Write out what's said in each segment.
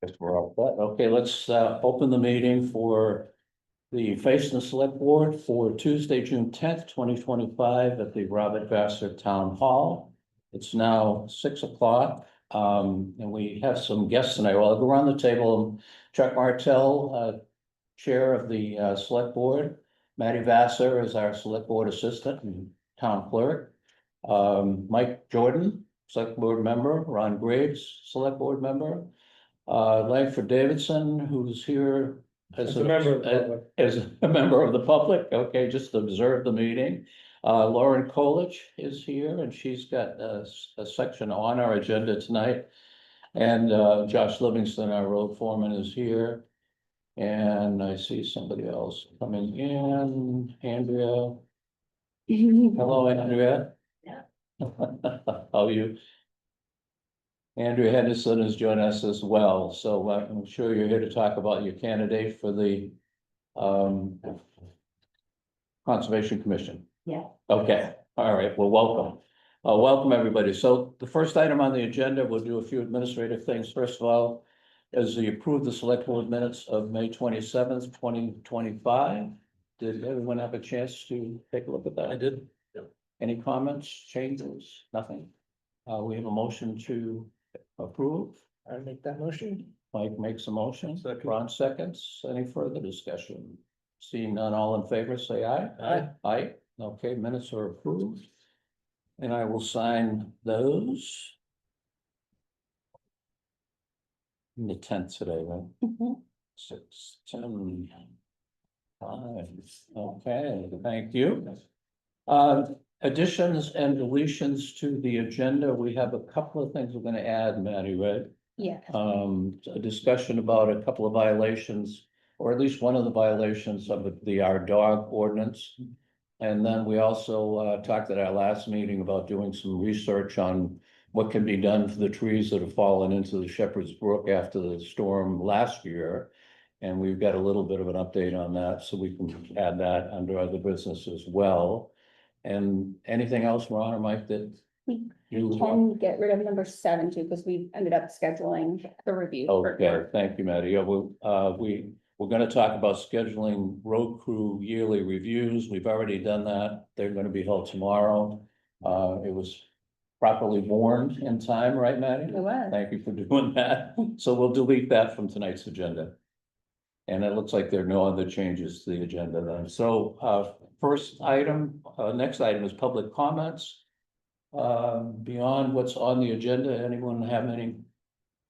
Guess we're all set. Okay, let's open the meeting for the Face and Select Board for Tuesday, June 10th, 2025 at the Robert Vassar Town Hall. It's now 6 o'clock, and we have some guests tonight. Well, I'll go around the table. Chuck Martell, Chair of the Select Board. Matty Vassar is our Select Board Assistant and Town Clerk. Mike Jordan, Select Board Member. Ron Graves, Select Board Member. Langford Davidson, who's here as a member of the public. As a member of the public, okay, just to observe the meeting. Lauren Kolich is here, and she's got a section on our agenda tonight. And Josh Livingston, our road foreman, is here. And I see somebody else coming in, Andrea. Hello, Andrea. Yeah. How are you? Andrew Henderson is joining us as well, so I'm sure you're here to talk about your candidate for the Conservation Commission. Yeah. Okay, all right, well, welcome. Welcome, everybody. So the first item on the agenda, we'll do a few administrative things. First of all, is the approve the select board minutes of May 27th, 2025. Did everyone have a chance to take a look at that? I did. Yep. Any comments, changes? Nothing? We have a motion to approve. I make that motion. Mike makes a motion. Second. Ron seconds. Any further discussion? Seeing none, all in favor, say aye. Aye. Aye. Okay, minutes are approved. And I will sign those. The 10th today, right? Mhm. 6, 10, 5. Okay, thank you. Additions and deletions to the agenda. We have a couple of things we're gonna add, Matty, right? Yeah. A discussion about a couple of violations, or at least one of the violations of our dog ordinance. And then we also talked at our last meeting about doing some research on what can be done for the trees that have fallen into the Shepherd's Brook after the storm last year. And we've got a little bit of an update on that, so we can add that under other business as well. And anything else, Ron or Mike, that you Can get rid of number 7 too, because we ended up scheduling the review. Okay, thank you, Matty. Yeah, we're gonna talk about scheduling road crew yearly reviews. We've already done that. They're gonna be held tomorrow. It was properly warned in time, right, Matty? It was. Thank you for doing that. So we'll delete that from tonight's agenda. And it looks like there are no other changes to the agenda then. So, first item, next item is public comments. Beyond what's on the agenda, anyone have any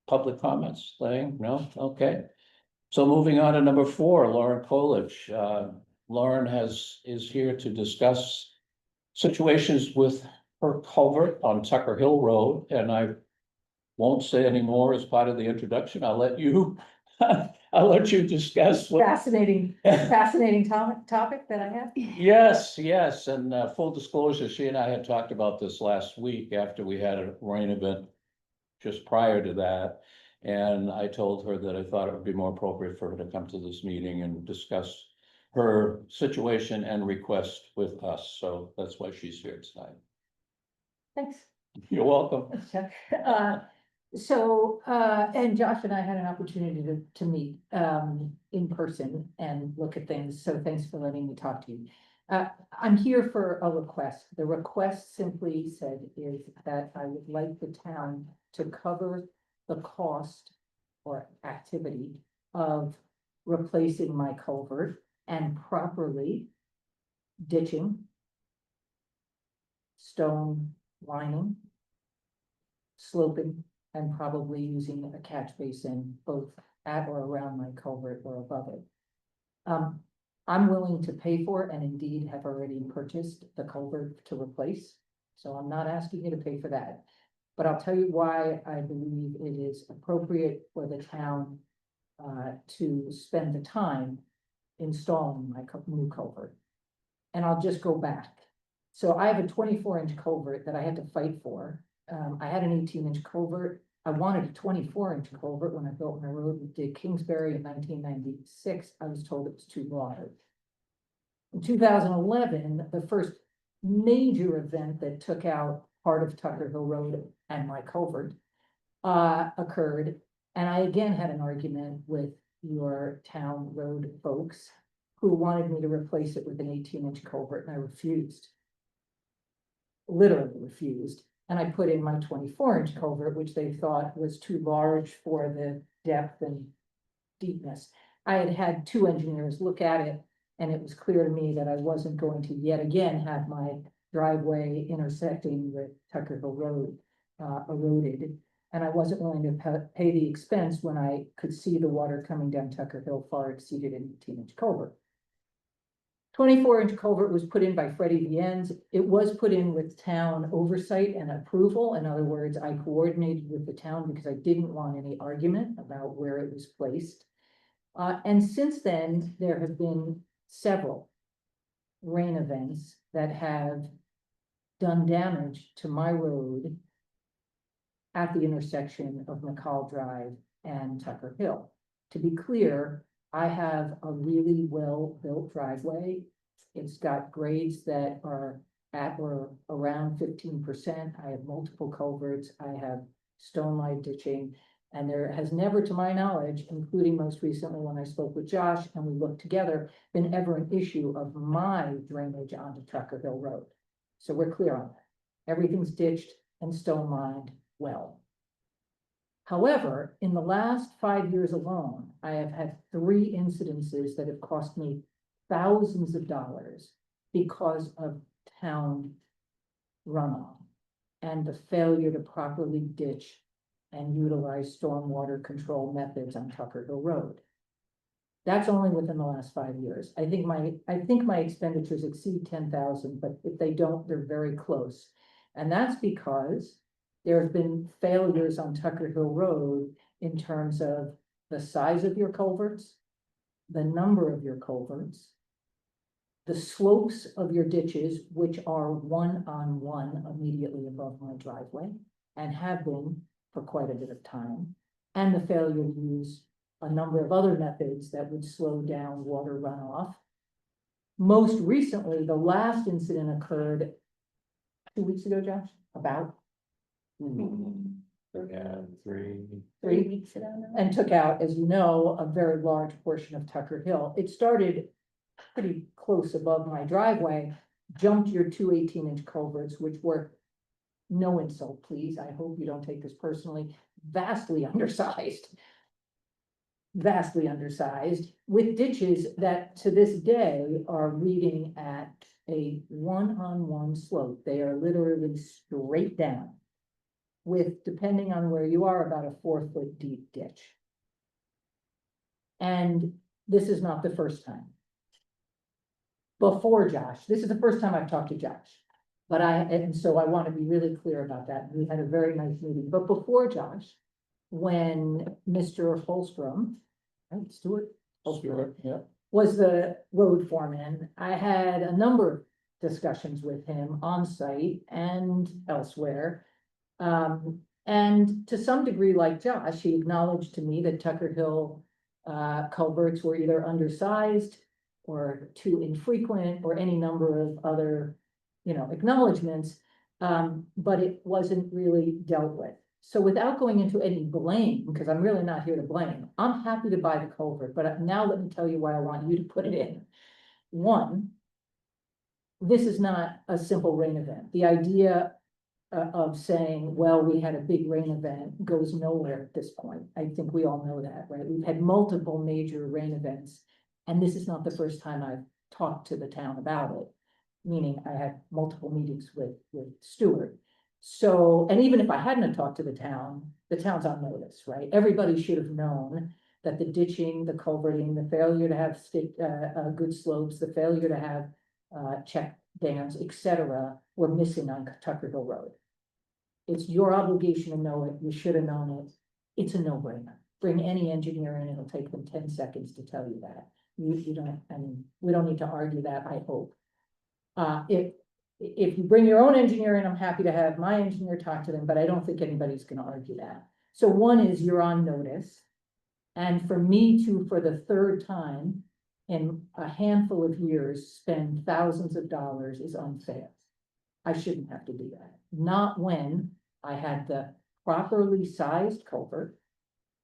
public comments thing? No? Okay. So moving on to number 4, Lauren Kolich. Lauren is here to discuss situations with her culvert on Tucker Hill Road, and I won't say any more as part of the introduction. I'll let you discuss what. Fascinating topic that I have. Yes, and full disclosure, she and I had talked about this last week after we had a rain event just prior to that. And I told her that I thought it would be more appropriate for her to come to this meeting and discuss her situation and request with us. So that's why she's here tonight. Thanks. You're welcome. Chuck. And Josh and I had an opportunity to meet in person and look at things, so thanks for letting me talk to you. I'm here for a request. The request simply said is that I would like the town to cover the cost or activity of replacing my culvert and properly ditching, stone lining, sloping, and probably using a catch basin both at or around my culvert or above it. I'm willing to pay for it and indeed have already purchased the culvert to replace. So I'm not asking you to pay for that. But I'll tell you why I believe it is appropriate for the town to spend the time installing my new culvert. And I'll just go back. So I have a 24-inch culvert that I had to fight for. I had an 18-inch culvert. I wanted a 24-inch culvert when I built my road to Kingsbury in 1996. I was told it was too wide. In 2011, the first major event that took out part of Tucker Hill Road and my culvert occurred. And I again had an argument with your town road folks who wanted me to replace it with an 18-inch culvert, and I refused. Literally refused, and I put in my 24-inch culvert, which they thought was too large for the depth and deepness. I had had 2 engineers look at it, and it was clear to me that I wasn't going to yet again have my driveway intersecting with Tucker Hill Road eroded. And I wasn't willing to pay the expense when I could see the water coming down Tucker Hill far exceeded an 18-inch culvert. 24-inch culvert was put in by Freddie Viennes. It was put in with town oversight and approval. In other words, I coordinated with the town because I didn't want any argument about where it was placed. And since then, there have been several rain events that have done damage to my road at the intersection of McCall Drive and Tucker Hill. To be clear, I have a really well-built driveway. It's got grades that are at or around 15%. I have multiple culverts. I have stone line ditching. And there has never, to my knowledge, including most recently when I spoke with Josh and we looked together, been ever an issue of my drainage onto Tucker Hill Road. So we're clear on that. Everything's ditched and stone lined well. However, in the last 5 years alone, I have had 3 incidences that have cost me thousands of dollars because of town runoff and the failure to properly ditch and utilize stormwater control methods on Tucker Hill Road. That's only within the last 5 years. I think my expenditures exceed 10,000, but if they don't, they're very close. And that's because there have been failures on Tucker Hill Road in terms of the size of your culverts, the number of your culverts, the slopes of your ditches, which are 1-on-1 immediately above my driveway and have been for quite a bit of time, and the failure to use a number of other methods that would slow down water runoff. Most recently, the last incident occurred 2 weeks ago, Josh, about. Yeah, 3. 3 weeks ago now. And took out, as you know, a very large portion of Tucker Hill. It started pretty close above my driveway, jumped your 2 18-inch culverts, which were, no insult, please, I hope you don't take this personally, vastly undersized. Vastly undersized, with ditches that to this day are reading at a 1-on-1 slope. They are literally straight down, with, depending on where you are, about a 4-foot deep ditch. And this is not the first time. Before Josh, this is the first time I've talked to Josh, and so I want to be really clear about that. We had a very nice meeting, but before Josh, when Mr. Holstrom, right, Stuart, Sure, yeah. was the road foreman, I had a number of discussions with him on site and elsewhere. And to some degree, like Josh, he acknowledged to me that Tucker Hill culverts were either undersized or too infrequent or any number of other, acknowledgements, but it wasn't really dealt with. So without going into any blame, because I'm really not here to blame, I'm happy to buy the culvert, but now let me tell you why I want you to put it in. One, this is not a simple rain event. The idea of saying, well, we had a big rain event goes nowhere at this point. I think we all know that, right? We've had multiple major rain events, and this is not the first time I've talked to the town about it, meaning I had multiple meetings with Stuart. So, and even if I hadn't talked to the town's on notice, right? Everybody should have known that the ditching, the culverting, the failure to have good slopes, the failure to have check dams, etc., were missing on Tucker Hill Road. It's your obligation to know it. You should have known it. It's a no-brainer. Bring any engineer in, it'll take them 10 seconds to tell you that. You don't, I mean, we don't need to argue that, I hope. If you bring your own engineer in, I'm happy to have my engineer talk to them, but I don't think anybody's gonna argue that. So one is you're on notice. And for me to, for the 3rd time in a handful of years, spend thousands of dollars is unfair. I shouldn't have to do that. Not when I had the properly sized culvert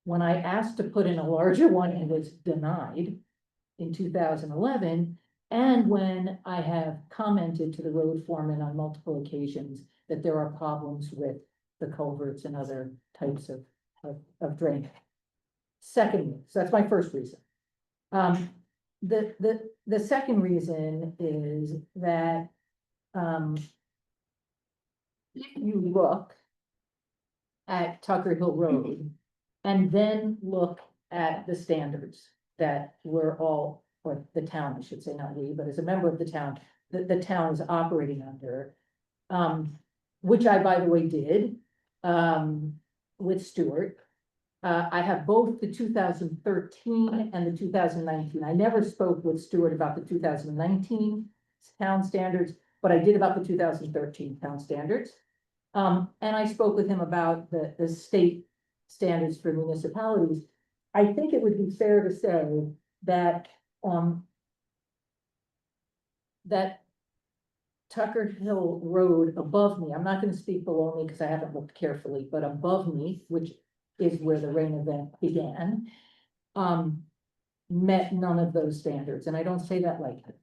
when I asked to put in a larger one, it was denied in 2011. And when I have commented to the road foreman on multiple occasions that there are problems with the culverts and other types of drainage. Secondly, so that's my first reason. The second reason is that, if you look at Tucker Hill Road and then look at the standards that we're all, or the town, I should say, not we, but as a member of the town, the town is operating under, which I, by the way, did, with Stuart. I have both the 2013 and the 2019. I never spoke with Stuart about the 2019 town standards, but I did about the 2013 town standards. And I spoke with him about the state standards for municipalities. I think it would be fair to say that, that Tucker Hill Road above me, I'm not gonna speak below me because I haven't looked carefully, but above me, which is where the rain event began, met none of those standards, and I don't say that lightly.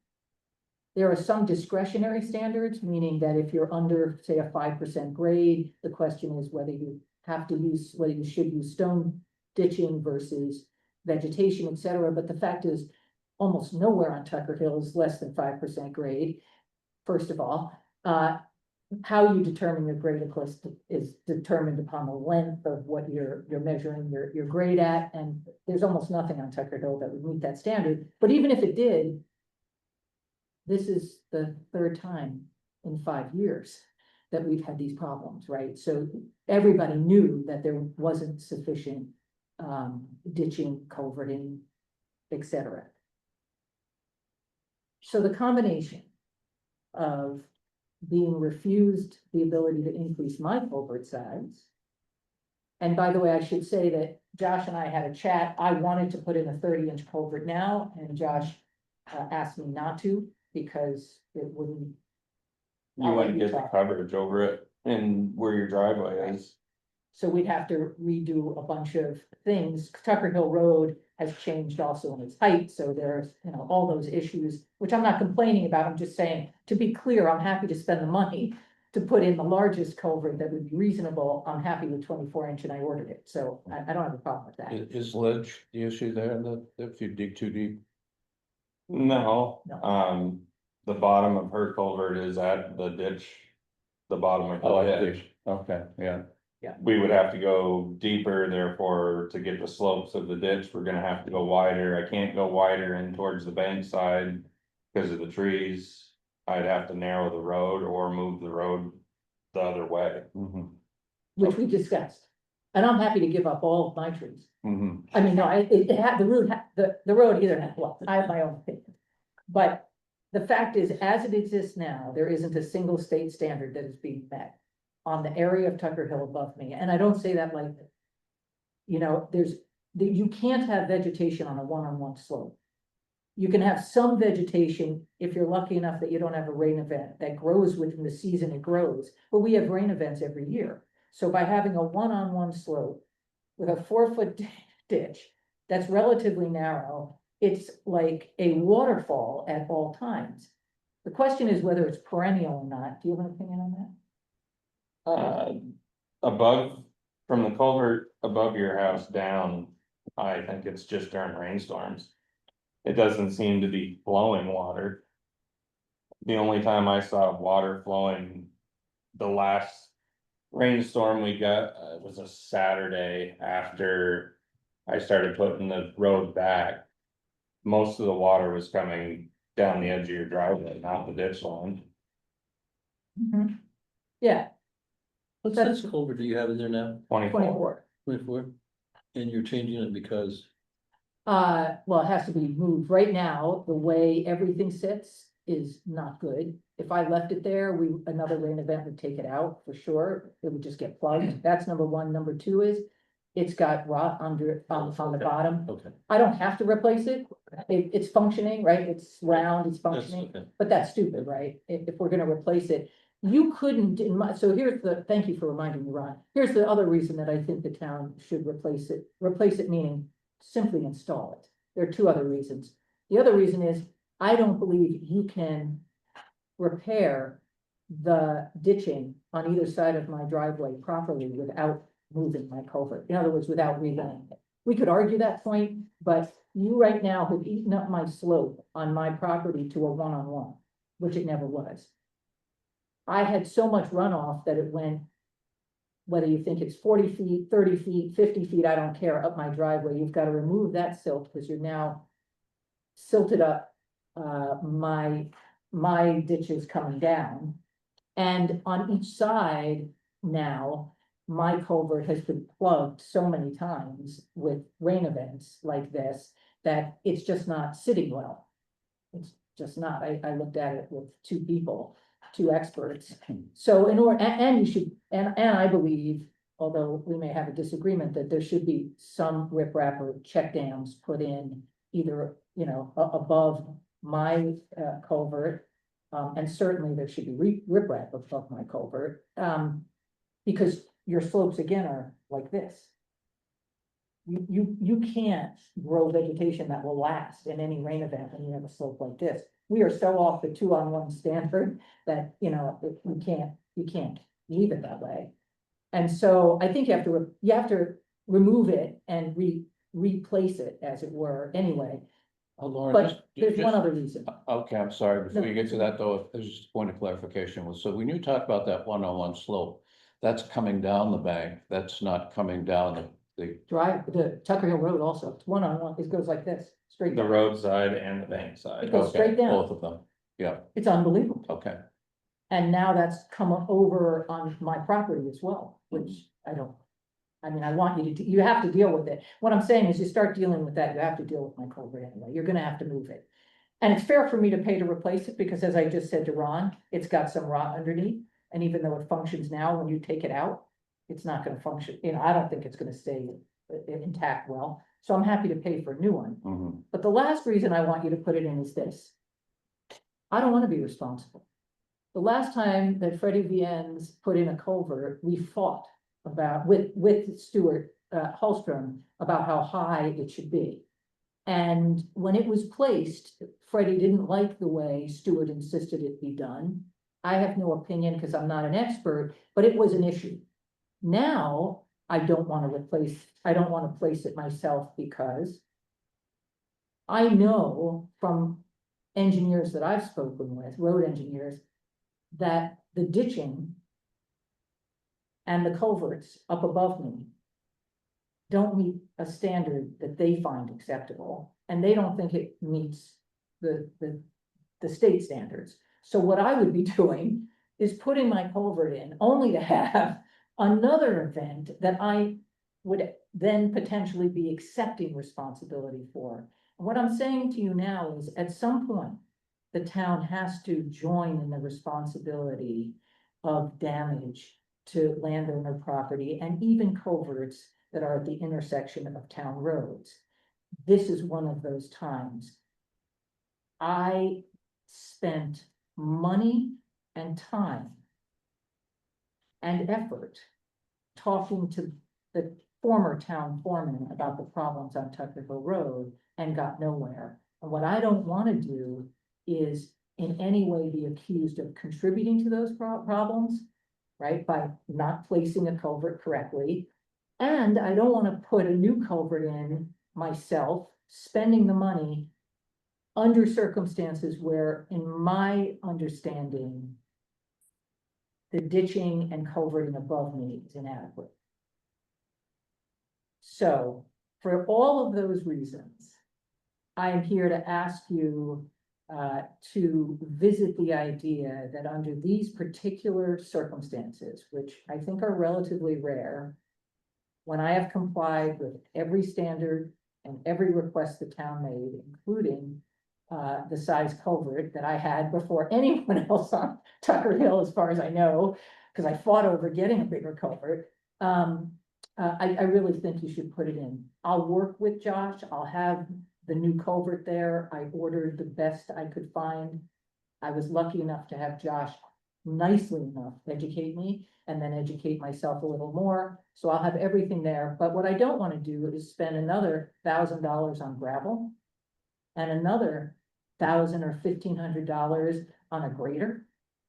There are some discretionary standards, meaning that if you're under, say, a 5% grade, the question is whether you have to use, whether you should use stone ditching versus vegetation, et cetera. But the fact is, almost nowhere on Tucker Hill is less than 5% grade. First of all, how you determine your grade, of course, is determined upon the length of what you're measuring your grade at, and there's almost nothing on Tucker Hill that would meet that standard. But even if it did, this is the third time in 5 years that we've had these problems, right? So everybody knew that there wasn't sufficient ditching, culverting, et cetera. So the combination of being refused the ability to increase my culvert size. And by the way, I should say that Josh and I had a chat. I wanted to put in a 30-inch culvert now, and Josh asked me not to because it wouldn't. You wouldn't get the coverage over it and where your driveway is. So we'd have to redo a bunch of things. Tucker Hill Road has changed also in its height, so there's, you know, all those issues, which I'm not complaining about. I'm just saying, to be clear, I'm happy to spend the money to put in the largest culvert that would be reasonable. I'm happy with 24-inch and I ordered it, so I don't have a problem with that. Is ledge the issue there, that if you dig too deep? No, No. the bottom of her culvert is at the ditch, the bottom of Oh, the I ditch. see. Okay, yeah. We would have to go deeper, therefore, to get the slopes of the ditch, we're gonna have to go wider. I can't go wider in towards the bank side because of the trees. I'd have to narrow the road or move the road the other way. Mhm. Which we discussed, and I'm happy to give up all of my trees. Mhm. I mean, no, it had, the road either had, well, I have my own opinion. But the fact is, as it exists now, there isn't a single state standard that is being met on the area of Tucker Hill above me, and I don't say that lightly. You know, you can't have vegetation on a one-on-one slope. You can have some vegetation if you're lucky enough that you don't have a rain event that grows within the season it grows, but we have rain events every year. So by having a one-on-one slope with a 4-foot ditch that's relatively narrow, it's like a waterfall at all times. The question is whether it's perennial or not. Do you have an opinion on that? Above, from the culvert above your house down, I think it's just during rainstorms. It doesn't seem to be flowing water. The only time I saw water flowing, the last rainstorm we got, was a Saturday after I started putting the road back. Most of the water was coming down the edge of your driveway, not the ditch line. Yeah, What size culvert do you have in there now? 24. 24? And you're changing it because, Well, it has to be moved. Right now, the way everything sits is not good. If I left it there, another rain event would take it out for sure. It would just get plugged. That's number one. Number two is it's got rot under it on the bottom. okay, I don't have to replace it. It's functioning, right? It's round, it's that's functioning, okay. but that's stupid, right? If we're gonna replace it, You couldn't, so here's thank you for reminding me, Ron. Here's the other reason that I think the town should replace it meaning simply install it. There are two other reasons. The other reason is, I don't believe you can repair the ditching on either side of my driveway properly without moving my culvert. In other words, without relaying it. We could argue that point, but you right now have eaten up my slope on my property to a one-on-one, which it never was. I had so much runoff that it went, whether you think it's 40 feet, 30 feet, 50 feet, I don't care, up my driveway. You've got to remove that silt because you're now silted up my ditches coming down. And on each side now, my culvert has been plugged so many times with rain events like this that it's just not sitting well. It's just not. I looked at it with two experts. So in order, and you should, and I believe, although we may have a disagreement, that there should be some riprap or check dams put in either, above my culvert. And certainly there should be riprap above my culvert, because your slopes again are like this. You can't grow vegetation that will last in any rain event when you have a slope like this. We are so off the 2-on-1 standard that, you can't leave it that way. And so I think you have to remove it and replace it, as it were, anyway. Lauren, But there's one other reason. Okay, I'm sorry, before No. you get to that though, there's just a point of clarification. So when you talk about that one-on-one slope, that's coming down the bank, that's not coming down the, The Tucker Hill Road also, it's one-on-one, it goes like this, straight The down. roadside and the bank It side. goes okay, straight down. both of them, yeah, It's unbelievable. okay. And now that's come over on my property as well, which I want you to, you have to deal with it. What I'm saying is you start dealing with that, you have to deal with my culvert anyway. You're gonna have to move it. And it's fair for me to pay to replace it because, as I just said to Ron, it's got some rot underneath. And even though it functions now, when you take it out, it's not gonna function. I don't think it's gonna stay intact well. So I'm happy to pay for a new one. Mhm. But the last reason I want you to put it in is this. I don't want to be responsible. The last time that Freddie Viennes put in a culvert, we fought about with Stuart Holstrom about how high it should be. And when it was placed, Freddie didn't like the way Stuart insisted it be done. I have no opinion because I'm not an expert, but it was an issue. Now, I don't want to place it myself because I know from engineers that I've spoken with, road engineers, that the ditching and the culverts up above me don't meet a standard that they find acceptable, and they don't think it meets the state standards. So what I would be doing is putting my culvert in only to have another event that I would then potentially be accepting responsibility for. And what I'm saying to you now is, at some point, the town has to join in the responsibility of damage to landowner property and even culverts that are at the intersection of town roads. This is one of those times. I spent money and time and effort talking to the former town foreman about the problems on Tucker Hill Road and got nowhere. And what I don't want to do is in any way be accused of contributing to those problems, right? By not placing a culvert correctly. And I don't want to put a new culvert in myself, spending the money under circumstances where, in my understanding, the ditching and culverting above me is inadequate. So, for all of those reasons, I am here to ask you to visit the idea that under these particular circumstances, which I think are relatively rare, when I have complied with every standard and every request the town made, including the size culvert that I had before anyone else on Tucker Hill, as far as I know, because I fought over getting a bigger culvert. I really think you should put it in. I'll work with Josh. I'll have the new culvert there. I ordered the best I could find. I was lucky enough to have Josh nicely enough educate me and then educate myself a little more. So I'll have everything there, but what I don't wanna do is spend another $1,000 on gravel. And another $1,000 or $1,500 on a grader.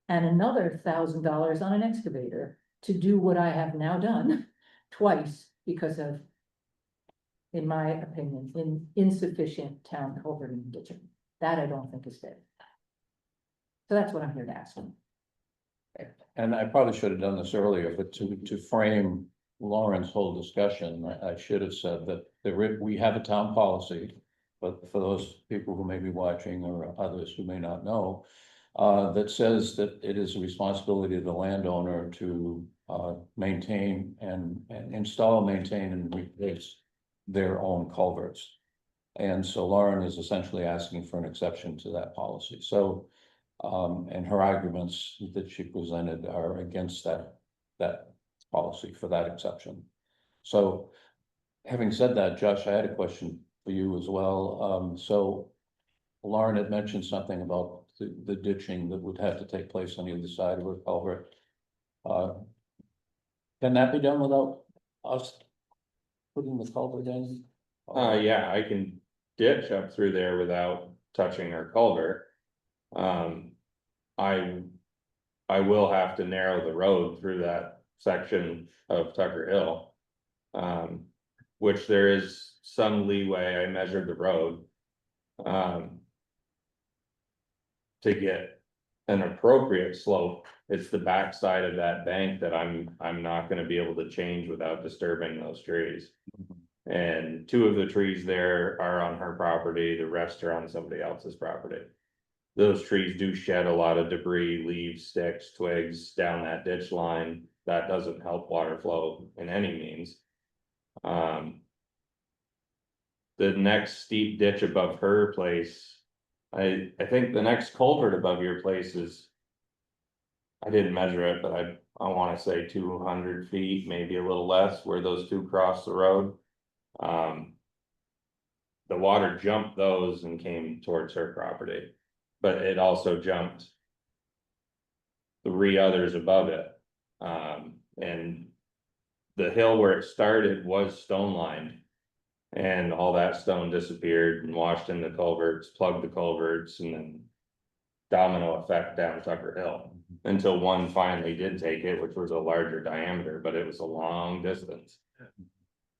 And another $1,000 on an excavator to do what I have now done twice because of, in my opinion, insufficient town culvert and ditching. That I don't think is fair. So that's what I'm here to ask. And I probably should have done this earlier, but to frame Lauren's whole discussion, I should have said that we have a town policy. But for those people who may be watching or others who may not know, that says that it is the responsibility of the landowner to maintain and install, maintain and replace their own culverts. And so Lauren is essentially asking for an exception to that policy. So, and her arguments that she presented are against that policy for that exception. So having said that, Josh, I had a question for you as well. So Lauren had mentioned something about the ditching that would have to take place on either side of a culvert. Can that be done without us putting the culvert in? Yeah, I can ditch up through there without touching our culvert. I will have to narrow the road through that section of Tucker Hill. Which there is some leeway, I measured the road. To get an appropriate slope, it's the backside of that bank that I'm not gonna be able to change without disturbing those trees. And 2 of the trees there are on her property, the rest are on somebody else's property. Those trees do shed a lot of debris, leaves, sticks, twigs down that ditch line. That doesn't help water flow in any means. The next steep ditch above her place, I think the next culvert above your place is. I didn't measure it, but I wanna say 200 feet, maybe a little less, where those 2 cross the road. The water jumped those and came towards her property, but it also jumped 3 others above it. And the hill where it started was stone lined. And all that stone disappeared and washed in the culverts, plugged the culverts, and then domino effect down Tucker Hill. Until one finally did take it, which was a larger diameter, but it was a long distance.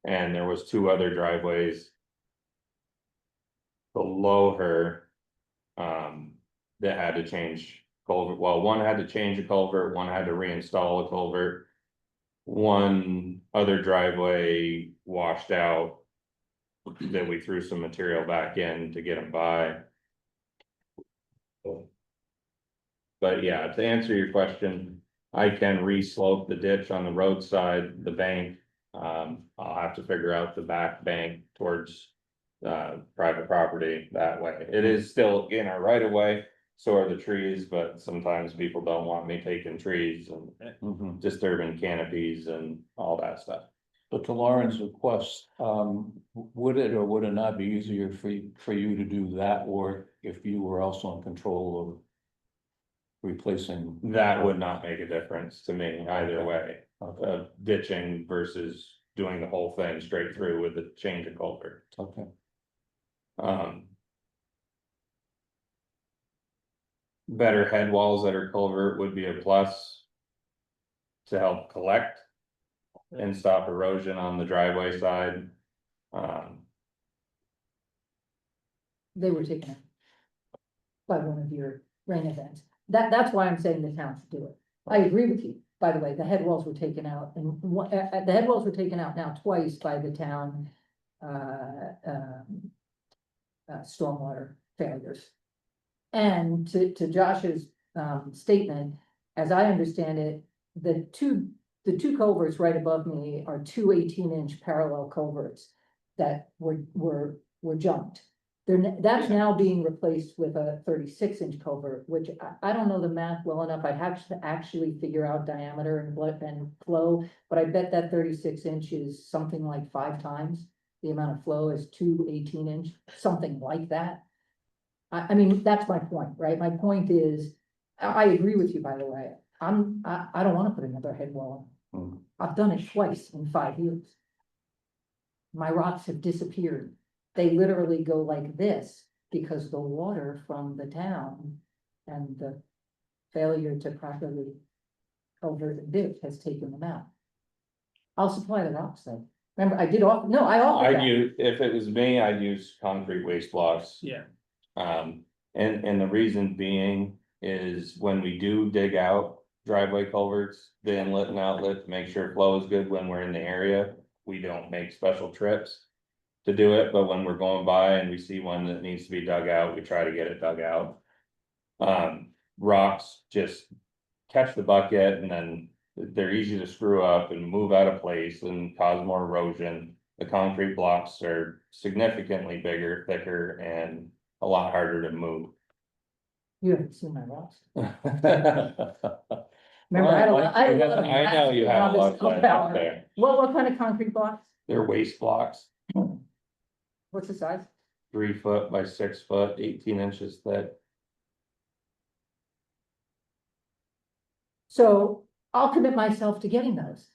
And there was 2 other driveways below her that had to change culvert. Well, one had to change a culvert, one had to reinstall a culvert. One other driveway washed out. That we threw some material back in to get them by. But yeah, to answer your question, I can re-slope the ditch on the roadside, the bank. I'll have to figure out the back bank towards private property that way. It is still in our right of way, so are the trees, but sometimes people don't want me taking trees and disturbing canopies and all that stuff. But to Lauren's request, would it or would it not be easier for you to do that work if you were also in control of replacing? That would not make a difference to me either way, Okay, ditching versus doing the whole thing straight through with the change of culvert. okay. Better head walls that are culvert would be a plus. To help collect. And stop erosion on the driveway side. They were taken out by one of your rain events. That's why I'm saying the town should do it. I agree with you, by the way, the head walls were taken out and the head walls were taken out now twice by the town. Stormwater failures. And to Josh's statement, as I understand it, the two culverts right above me are 2 18-inch parallel culverts that were jumped. That's now being replaced with a 36-inch culvert, which I don't know the math well enough. I'd have to actually figure out diameter and flow, but I bet that 36-inch is something like 5 times the amount of flow as 2 18-inch, something like that. I mean, that's my point, right? My point is, I agree with you, by the way. I don't wanna put another head wall in. Hmm. I've done it twice in 5 years. My rocks have disappeared. They literally go like this because the water from the town and the failure to properly over the ditch has taken them out. I'll supply the rocks though. Remember, I did off, no, I offered I'd that. use, if it was me, I'd use concrete waste blocks. Yeah. And the reason being is when we do dig out driveway culverts, the inlet and outlet to make sure flow is good when we're in the area. We don't make special trips to do it, but when we're going by and we see one that needs to be dug out, we try to get it dug out. Rocks just catch the bucket and then they're easy to screw up and move out of place and cause more erosion. The concrete blocks are significantly bigger, thicker, and a lot harder to move. You haven't seen my rocks. Well, Remember, I had a lot. Mike, had a you lot have- of I know you have a lot of stuff plans out out. there. What kind of concrete blocks? They're waste blocks, What's the size? 3 foot by 6 foot, 18 inches thick. So I'll commit myself to getting those.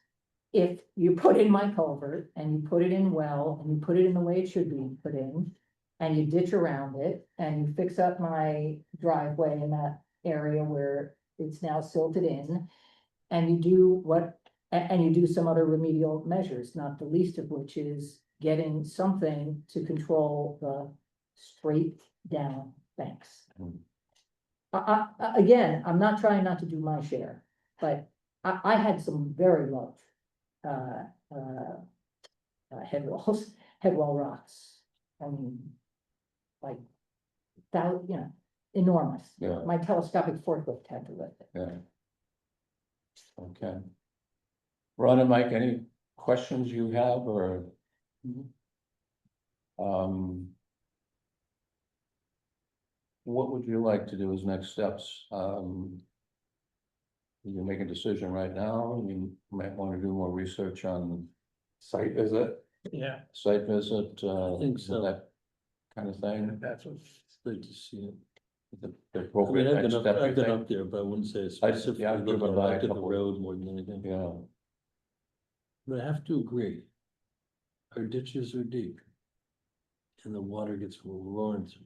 If you put in my culvert and you put it in well, and you put it in the way it should be put in. And you ditch around it and you fix up my driveway in that area where it's now silted in. And you do and you do some other remedial measures, not the least of which is getting something to control the straight down banks. Again, I'm not trying not to do my share, but I had some very large head wall rocks. I mean, like, that, you know, enormous. Yeah. My telescopic forklift had to lift it. Yeah. Okay. Ron and Mike, any questions you have or? What would you like to do as next steps? You make a decision right now, you might want to do more research on Site visit. Yeah, site visit, think so. that kind of thing. that's what. It's good to see it. The I mean, appropriate I've next been up, step, you I've been think? up there, but I wouldn't say yeah, specifically I've driven looking by a at the couple. road more than anything. Yeah, But I have to agree. Our ditches are deep. And the water gets roaring through.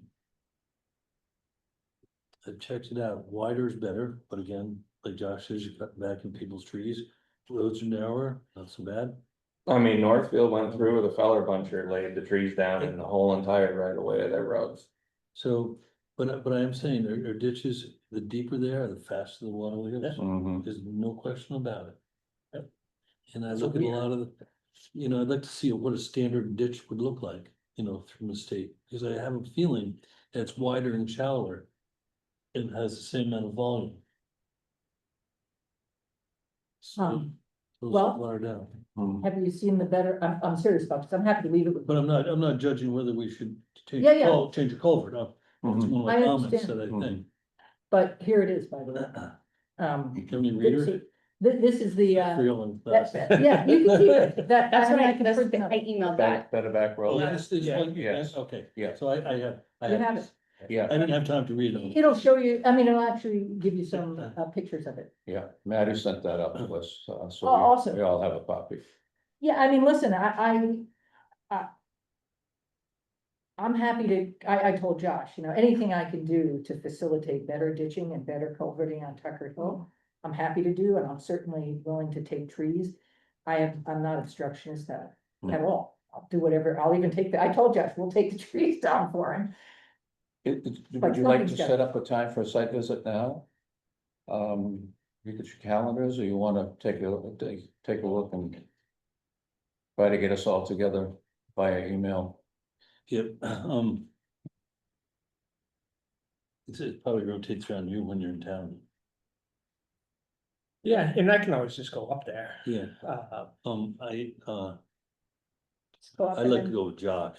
I've checked it out, wider is better, but again, like Josh says, you cut back in people's trees, roads are narrower, not so bad. I mean, Northfield went through with a feller buncher, laid the trees down in the whole entire right of way of their roads. So, but I am saying, our ditches, the deeper they are, the faster the water will get. mhm. There's no question about it. Yep. And I That's look what at a we lot of the, I'd like to see what a standard ditch would look like, from the state, because I have a feeling that it's wider and shallower. And has the same amount of volume. Um, Slows well- the water down. Mhm. Have you seen the better, I'm serious about this, I'm happy to leave it with. But I'm not judging whether we should change, Yeah, yeah. change a culvert, that's Mhm. one of my I comments understand. that I think. But here it is, by the way. How many readers? This is the, Freeland. yeah, you can keep it, that. That's what I, can that's, print it out. I emailed that. Better back Oh, row. this is Yeah. one, Yes. okay, Yeah. so I have. You have it. Yeah, I didn't have time to read them. It'll show you, I mean, it'll actually give you some pictures of it. yeah, Maddie sent that up to us, Oh, so awesome. we all have a copy. Yeah, I mean, listen, I'm happy to, I told Josh, anything I can do to facilitate better ditching and better culverting on Tucker Hill, I'm happy to do, and I'm certainly willing to take trees. I'm not obstructionist at all. I'll do whatever, I'll even I told Josh, we'll take the trees down for him. Would you like to something's got- set up a time for a site visit now? You get your calendars, or you wanna take a look and try to get us all together via email? Yep, it probably rotates around you when you're in town. Yeah, and I can always just go up there. Yeah, I Go up I'd and like to then- go with Josh.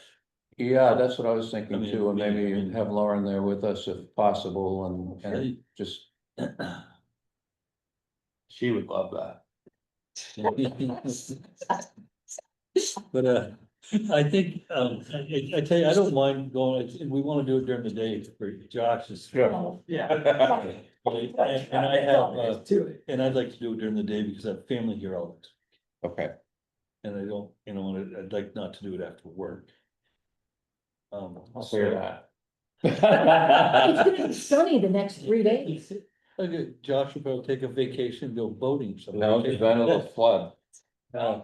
Yeah, that's what I was I thinking mean, too, and I maybe mean- have Lauren there with us if possible, and Okay. just, She would love that. But, I think, I tell you, I don't mind going, we wanna do it during the day for Josh's. Sure. Yeah. And I have, and I'd like to do it during the day because I have family here all the time. Okay, And I don't, I'd like not to do it after work. I'll hear that. It's gonna be sunny the next 3 days. Okay, Josh will probably take a vacation, go boating. No, because then it'll flood. Yeah,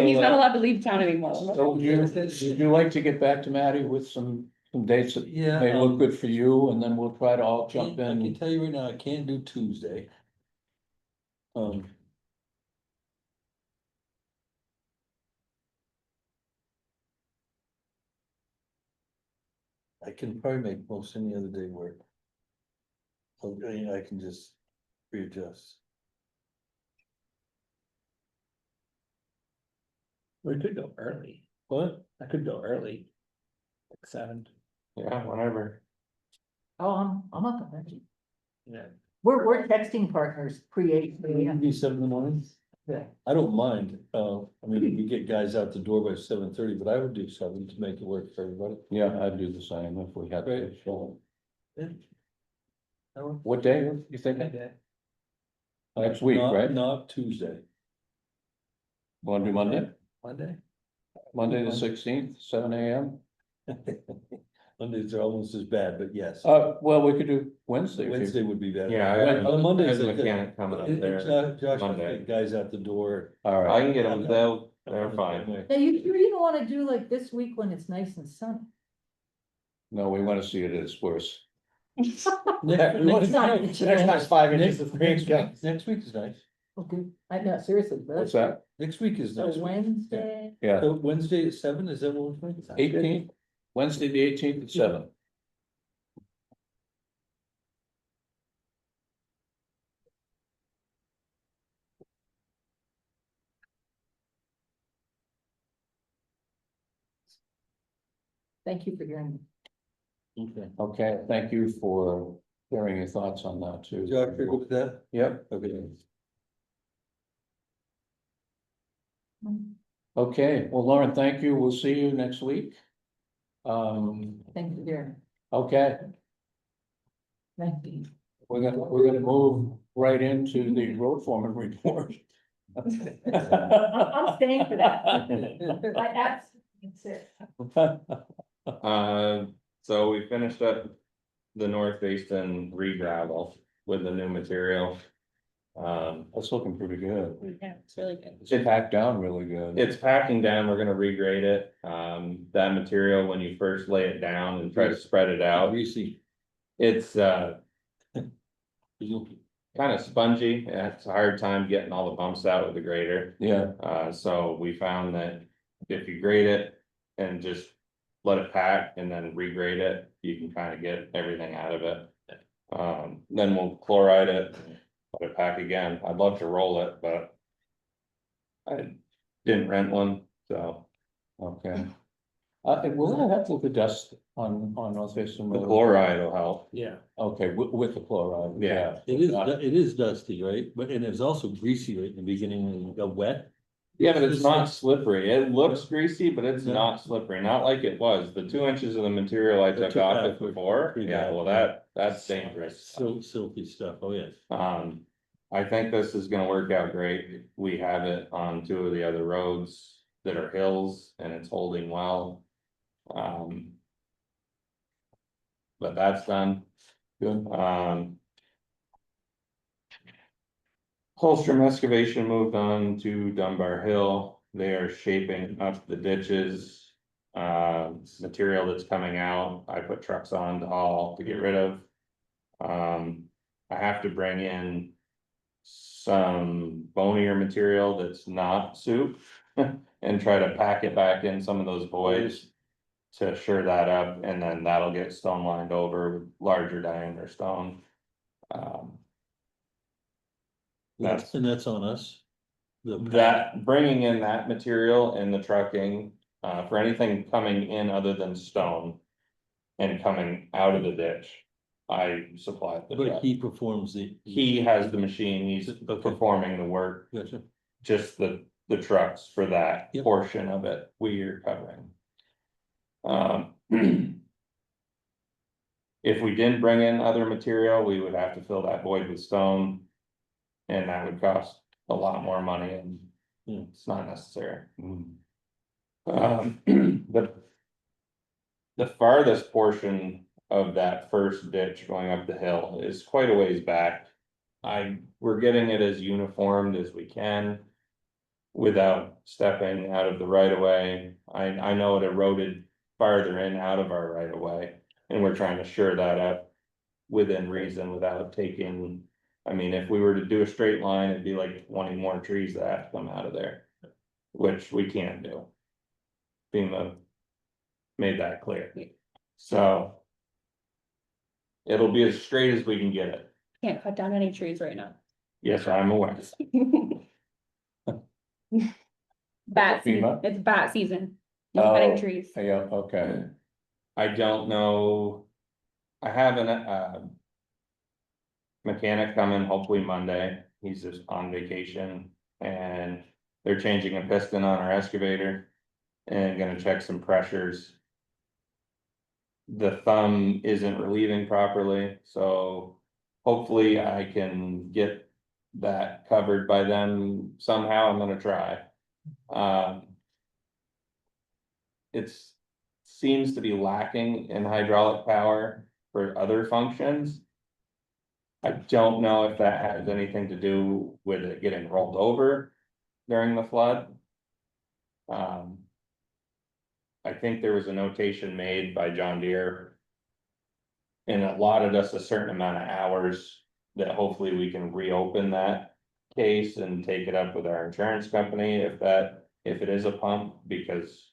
he's not allowed to leave town anymore. So would you like to get back to Matty with some dates that Yeah. may look good for you, and then we'll try to all I jump can in. tell you right now, I can't do Tuesday. I can probably make most any other day work. I can just readjust. We could go early. What? I could go early. Like 7. Yeah, whenever. Oh, I'm up already. Yeah. We're texting partners pre-8. Maybe 7 in the morning? Yeah. I don't mind, I mean, we get guys out the door by 7:30, but I would do 7 to make it work for everybody. Yeah, I'd do the same if we had to. Right. show. Yeah. What day are you thinking? Next week, Not- right? Not Tuesday. Want to do Monday? Monday? Monday the 16th, 7 AM? Mondays are almost as bad, but yes, Well, we could do Wednesday. if you- Wednesday would be better. Yeah, I When- have Monday's a like mechanic coming up there. Josh, will Monday. get guys out the door. All I right, can get them, they're fine. Now, you even wanna do like this week when it's nice and sunny? no, we want to see it at its worst. Next Next 5 inches of rain. next week is nice. Okay, I know, seriously, but What's that's that? Next week is so nice. Wednesday. Yeah, So Wednesday at 7, is that what we're thinking? 18th, Wednesday, the 18th at 7. Thank you for hearing me. Okay. Okay, thank you for sharing your thoughts on that too. Josh, you're good with that? Yep, Okay. okay, well, Lauren, thank you, we'll see you next week. Thank you for hearing. Okay, Thank you. we're gonna move right into the road foreman report. I'm staying for that. I absolutely insist. So we finished up the North Basin re-gravel with the new material. That's looking pretty good. Yeah, it's really good. It's packed down really good. It's packing down, we're gonna regrade it. That material, when you first lay it down and try to spread it out, Greasy. it's, kind of spongy. It's a hard time getting all the bumps out with the grader. Yeah, So we found that if you grade it and just let it pack and then regrade it, you can kind of get everything out of it. Then we'll chloride it, let it pack again. I'd love to roll it, but I didn't rent one, so okay. Will that help with the dust on North Basin the Road? chloride will help. Yeah. Okay, with the chloride, yeah. It is dusty, right? But, and it's also greasy right in the beginning when it got wet. Yeah, but it's not slippery. It looks greasy, but it's Yeah. not slippery, not like it was. The 2 inches of the material I took off it before, Pretty yeah, bad. well, that's dangerous. So silky stuff, oh yes. I think this is gonna work out great. We have it on 2 of the other roads that are hills and it's holding well. But that's done. Good. Holstrom excavation moved on to Dunbar Hill. They are shaping up the ditches. Material that's coming out, I put trucks on to haul to get rid of. I have to bring in some bonier material that's not soup and try to pack it back in some of those voids to sure that up, and then that'll get stone lined over with larger diameter stone. That's And that's on us. that, bringing in that material and the trucking, for anything coming in other than stone. And coming out of the ditch, I supply the But truck. he performs the. He has the machine, he's Okay. performing the work, Gotcha. just the the trucks for that Yep. portion of it we are covering. Um. If we didn't bring in other material, we would have to fill that void with stone. And that would cost a lot more money and it's not necessary. The. The farthest portion of that first ditch going up the hill is quite a ways back. We're getting it as uniformed as we can. Without stepping out of the right of way. I know it eroded farther in out of our right of way. And we're trying to shore that up within reason without taking, I mean, if we were to do a straight line, it'd be like 20 more trees that have to come out of there. Which we can't do. FEMA made that clear, so. It'll be as straight as we can get it, Can't cut down any trees right now. yes, I'm aware, Bat season, FEMA? it's bat season, no cutting Oh. trees. Yeah, okay. I don't know. I have an mechanic coming hopefully Monday, he's just on vacation, and they're changing a piston on our excavator. And gonna check some pressures. The thumb isn't relieving properly, so hopefully I can get that covered by them somehow, I'm gonna try. It's, seems to be lacking in hydraulic power for other functions. I don't know if that has anything to do with it getting rolled over during the flood. I think there was a notation made by John Deere. And allotted us a certain amount of hours that hopefully we can reopen that case and take it up with our insurance company if it is a pump, because.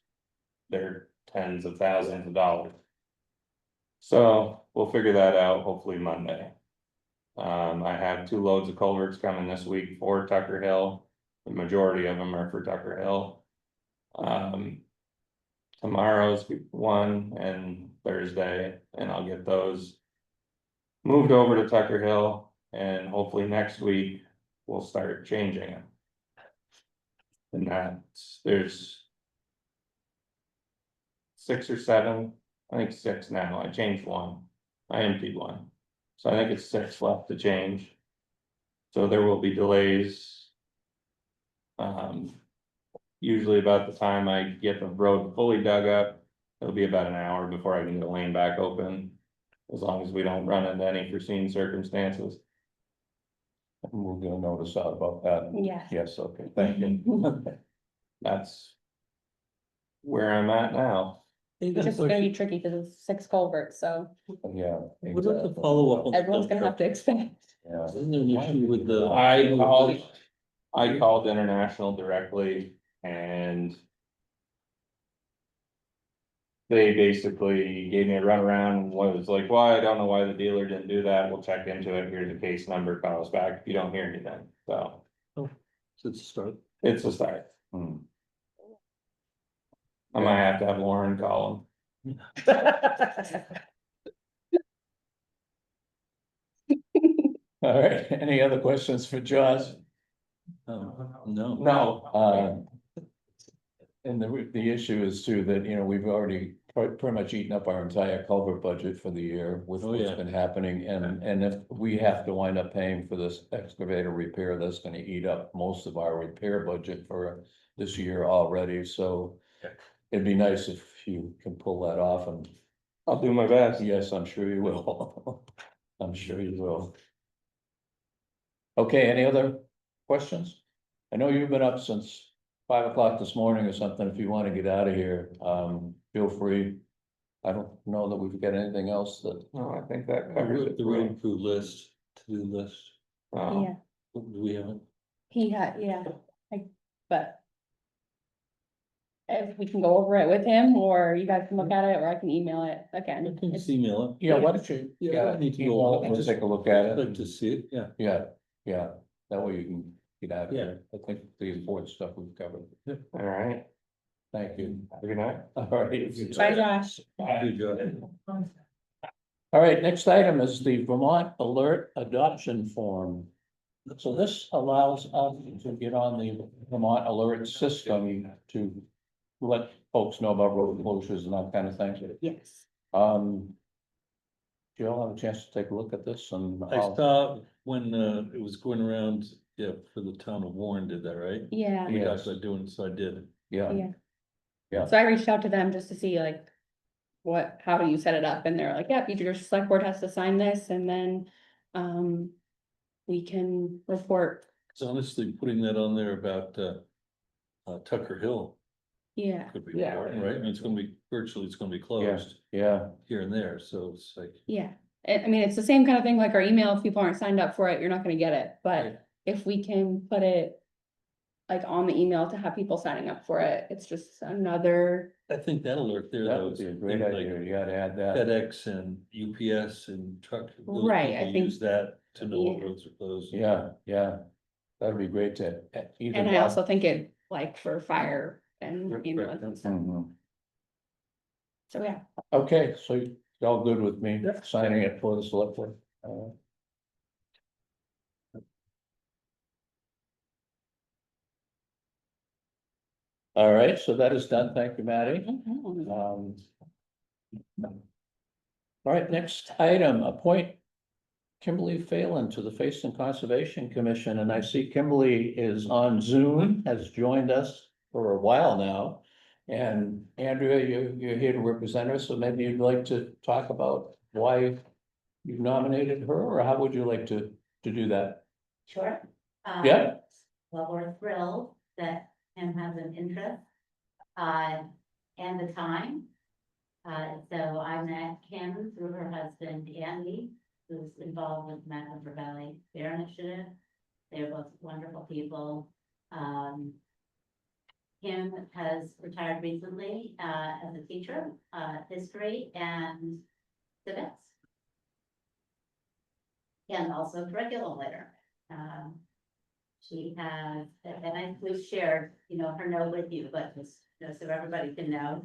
They're tens of thousands of dollars. So we'll figure that out hopefully Monday. I have 2 loads of culverts coming this week for Tucker Hill, the majority of them are for Tucker Hill. Tomorrow's one and Thursday, and I'll get those. Moved over to Tucker Hill, and hopefully next week we'll start changing it. And there's. 6 or 7, I think 6 now, I changed one, I emptied one. So I think it's 6 left to change. So there will be delays. Usually about the time I get the road fully dug up, it'll be about an hour before I can get the lane back open. As long as we don't run into any foreseen circumstances. We'll get a notice out about that. Yes. Yes, okay, thank you. That's where I'm at now. Hey, It's got a just gonna question. be tricky because it's 6 culverts, so Yeah. Would like to follow up on. everyone's gonna have to expect. Yeah. Isn't there an issue with the? I called International directly and. They basically gave me a runaround and was like, well, I don't know why the dealer didn't do that, we'll check into it, here's the case number, call us back if you don't hear anything, so. So it's a start. It's a start, Hmm. I might have to have Lauren call All right, any other questions for Josh? No. him. No. And the issue is too that, we've already pretty much eaten up our entire culvert budget for the year with Oh, what's yeah. been happening. And if we have to wind up paying for this excavator repair, that's gonna eat up most of our repair budget for this year already, so. It'd be nice if you can pull that off, and I'll do my best. yes, I'm sure you will. I'm sure you will. Okay, any other questions? I know you've been up since 5 o'clock this morning or something. If you want to get out of here, feel free. I don't know that we've got anything else that, No, I think that covers it. The road crew list, to-do list, Yeah, do we haven't? he had, yeah, but. If we can go over it with him, or you guys can look at it, or I can email it again. I can It's- just email yeah, why don't you? Yeah, I don't need to go email on. it, We'll take a look at it. I'd like it. to see it, yeah. Yeah, that way you can get out of here. I think the important stuff we've covered. All right, Thank you. have a good night. All right. Bye, Josh. Good job. All right, next item is the Vermont Alert Adoption Form. So this allows us to get on the Vermont alert system to let folks know about road closures and that kind of thing. Yes. Do you all have a chance to take a look at this and? I saw when it was going around, yeah, for the town of Warren did that, right? Yeah, We Yes. talked about doing, so I did. Yeah, yeah. Yeah. So I reached out to them just to see like, how do you set it up? And they're like, yeah, your select board has to sign this and then, we can report. So honestly, putting that on there about Tucker Hill Yeah, could be Yeah. important, right? I mean, it's gonna be virtually, it's gonna be closed yeah, here and there, so it's like. yeah. I mean, it's the same kind of thing like our email. If people aren't signed up for it, you're not gonna get it. Right. But if we can put it like on the email to have people signing up for it, it's just another, I think that alert there, that though, would is be a great things idea, like you gotta add that. FedEx and UPS and truck. those Right, I people think- Use that to know what Yeah. roads are closed. Yeah, that'd be great to. either and I one- also think it like for fire and ambulance and stuff. Mhm. So, yeah. Okay, so y'all good with me Yeah. signing it for the select board? All right, so that is done. Thank you, Matty. All right, next item, appoint Kimberly Phelan to the Face and Conservation Commission, and I see Kimberly is on Zoom, has joined us for a while now. And Andrea, you're here to represent her, so maybe you'd like to talk about why you nominated her, or how would you like to do that? Sure. Yeah. Well, we're thrilled that Tim has an interest, and the time. So I met Kim through her husband, Andy, who's involved with Mad River Valley Bear Initiative. They're both wonderful people. Kim has retired recently, as a teacher, history and civics. And also curriculum leader. She has, and we've shared, her note with you, but just, so everybody can know.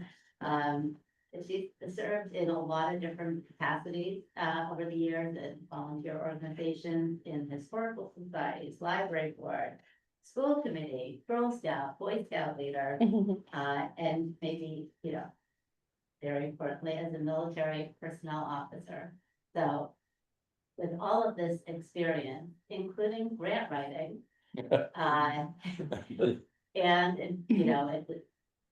She's served in a lot of different capacities, over the years in volunteer organizations, in historical societies, library board, school committee, Girl Scout, Boy Scout leader, and maybe, very importantly, as a military personnel officer. So with all of this experience, including grant writing, and,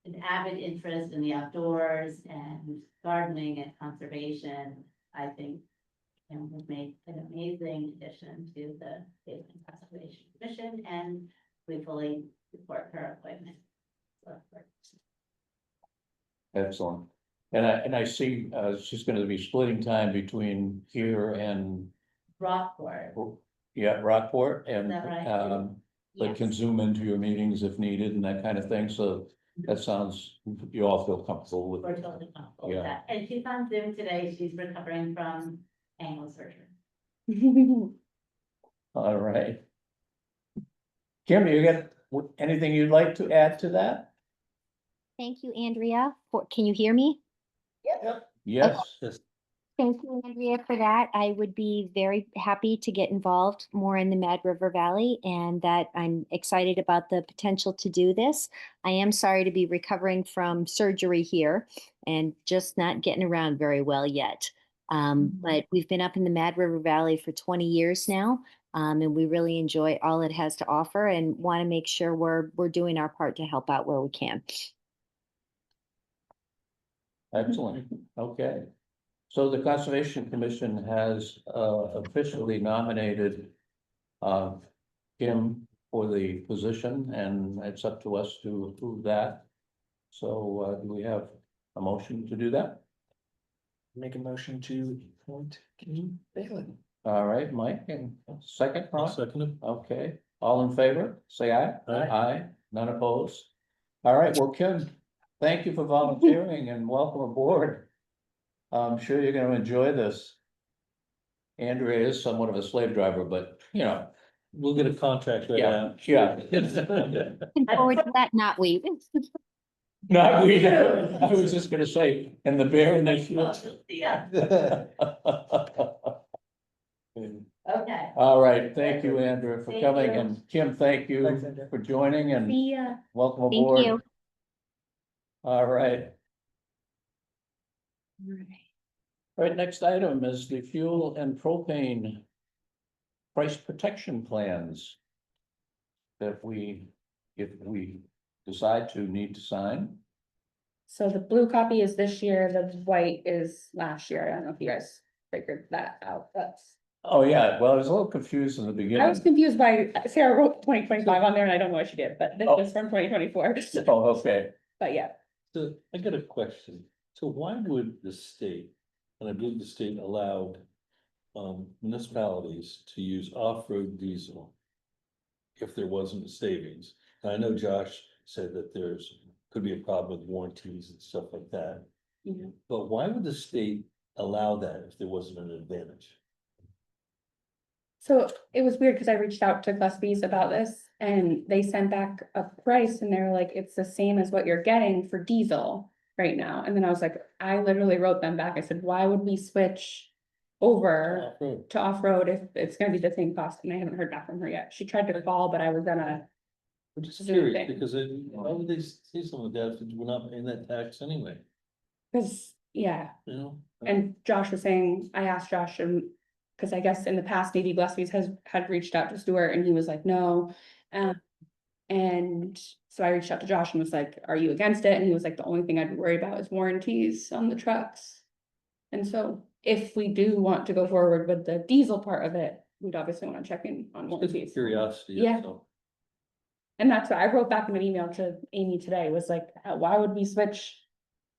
an avid interest in the outdoors and gardening and conservation, I think Kim has made an amazing addition to the Face and Conservation Commission, and we fully support her appointment. Excellent. And I see, she's gonna be splitting time between here and, Rockport, yeah, Rockport, and, Is that right? but yes, can zoom into your meetings if needed and that kind of thing, so that sounds, you all feel comfortable with we're it. totally comfortable with Yeah. that. And she's on Zoom today, she's recovering from ankle surgery. All right. Kim, you got anything you'd like to add to that? Thank you, Andrea. Can you hear me? Yes, Thank you, Andrea, for that. I would be very happy to get involved more in the Mad River Valley, and that I'm excited about the potential to do this. I am sorry to be recovering from surgery here and just not getting around very well yet. But we've been up in the Mad River Valley for 20 years now, and we really enjoy all it has to offer and want to make sure we're doing our part to help out where we can. excellent, okay. So the Conservation Commission has officially nominated Kim for the position, and it's up to us to approve that. So do we have a motion to do that? Make a motion to appoint Kim Phelan. All right, Mike, and second, I'll Ron? second it. Okay, all in favor, say aye. Aye. Aye, none opposed. All right, well, Kim, thank you for volunteering and welcome aboard. I'm sure you're gonna enjoy this. Andrea is somewhat of a slave driver, but We'll get a contract right yeah, out. yeah. Looking forward to that, not we. Not we, I was just gonna say, and the bear in the. Yeah, okay. All right, thank you, Andrew, for Thank coming, you. and Kim, thank you Thanks, Andrew. for joining and See ya. welcome Thank aboard. you. All right. All right, next item is the fuel and propane price protection plans that we, if we decide to need to sign. So the blue copy is this year, the white is last year. I don't know if you guys figured that out. Oh, yeah, well, I was a little confused in the I was beginning. confused by Sarah wrote 2025 on there and I don't know what she did, but this Oh. was from 2024. Oh, okay. But yeah, So I got a question. So why would the state, and I believe the state allowed municipalities to use off-road diesel if there wasn't a savings? And I know Josh said that could be a problem with warranties and stuff like that. Mhm. But why would the state allow that if there wasn't an advantage? so it was weird because I reached out to Gillespie's about this and they sent back a price and they're like, it's the same as what you're getting for diesel right now. And then I was like, I literally wrote them back. I said, why would we switch over Off-road. to off-road if it's gonna be the same cost? And I haven't heard back from her yet. She tried to call, but I was gonna, I'm just Zoom curious, thing. because why would they say something like that if we're not paying that tax anyway, cause yeah. you know? And Josh was saying, I asked Josh and, cause I guess in the past, maybe Gillespie's had reached out to Stuart and he was like, no. And so I reached out to Josh and was like, are you against it? And he was like, the only thing I'd be worried about is warranties on the trucks. And so if we do want to go forward with the diesel part of it, we'd obviously wanna check in on Just warranties. curiosity. Yeah. So. And that's what I wrote back in an email to Amy today, was like, why would we switch?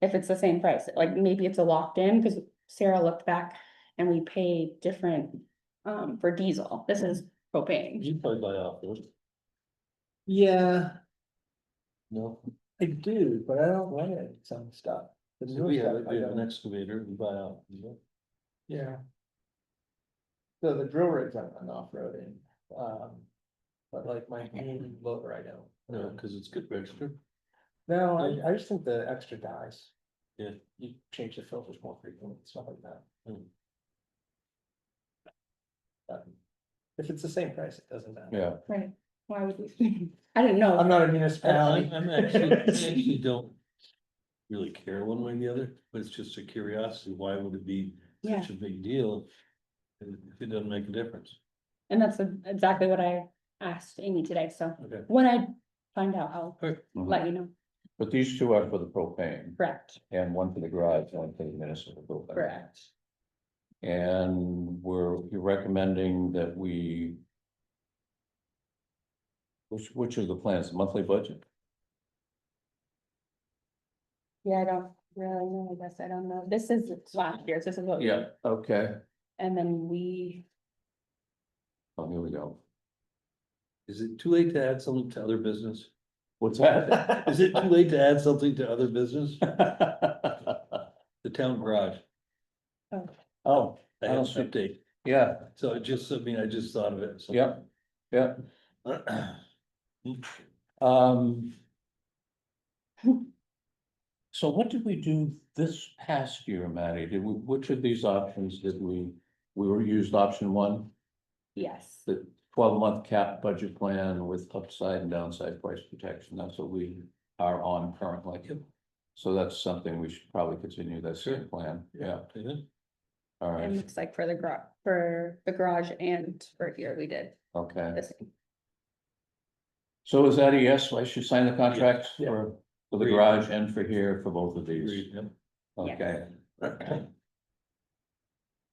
If it's the same price, like maybe it's a locked in, because Sarah looked back and we pay different for diesel. This is propane. You probably buy off-road, Yeah, no? I do, but I don't run it, some stuff. The newer We have, stuff I we have an don't. excavator, we buy out. Yeah. So the drill rigs I'm off-roading, but like my main loader, I don't. No, because it's good registered. No, I just think the extra dies. Yeah. You change the filters more frequently, stuff like that. Hmm. But if it's the same price, it doesn't matter. Yeah, Right, why would we? I didn't know. I'm not a municipality. I'm actually, I actually don't really care one way or the other, but it's just a curiosity, why would it be Yeah. such a big deal? If it doesn't make a difference? And that's exactly what I asked Amy today, so Okay. when I find out, I'll Alright. let you know. but these two are for the propane Correct, and one for the garage, one for the municipal building. correct. And you're recommending that which are the plans, monthly budget? Yeah, I don't really know, I guess, I don't know. This is last year's, this is what. we- Okay, And then we, oh, here we go. Is it too late to add something to other business? What's that? Is it too late to add something to other business? The town garage, Oh, I I have don't an see, update, yeah, so I just thought of it. so. yeah, yeah. Hmm. Um. So what did we do this past year, Matty? Which of these options did we used option one, yes, the 12-month cap budget plan with upside and downside price protection? That's what we are on currently. Yep. So that's something we should probably continue, that same plan, yeah, Yeah. all it right, looks like for the garage and for here, we did okay. the same. So is that a yes? I should sign the contracts Yeah. for the Agreed. garage and for here for both of these? Agreed, yep. Okay.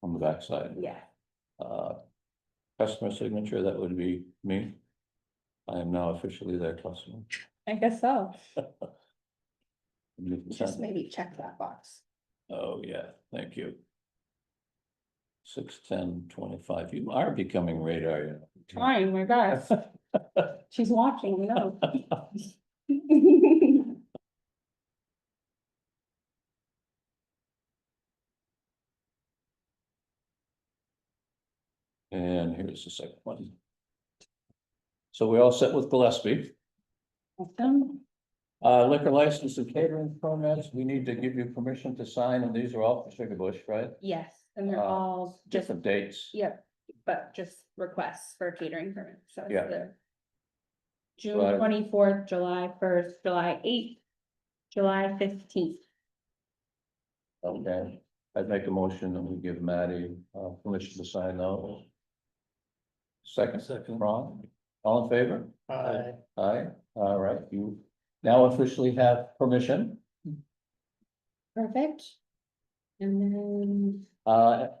On the backside. Yeah, Customer signature, that would be me. I am now officially their customer. I guess so. You can Just send- maybe check that box. Oh, yeah, thank you. 6/10/25, you are becoming radar, you know. Trying my best. She's watching, you know. And here's the second one. So we all set with Gillespie. Awesome. Liquor license and catering permits, we need to give you permission to sign, and these are all for Sugar Bush, right? Yes, and they're all just, Different dates. yep, but just requests for catering permit, so it's Yeah. the June Right. 24th, July 1st, July 8th, July 15th. Okay, I'd make a motion that we give Maddie, permission to sign those. Second, Second. Ron, all in favor? Aye. Aye, all right, you now officially have permission. Perfect. And then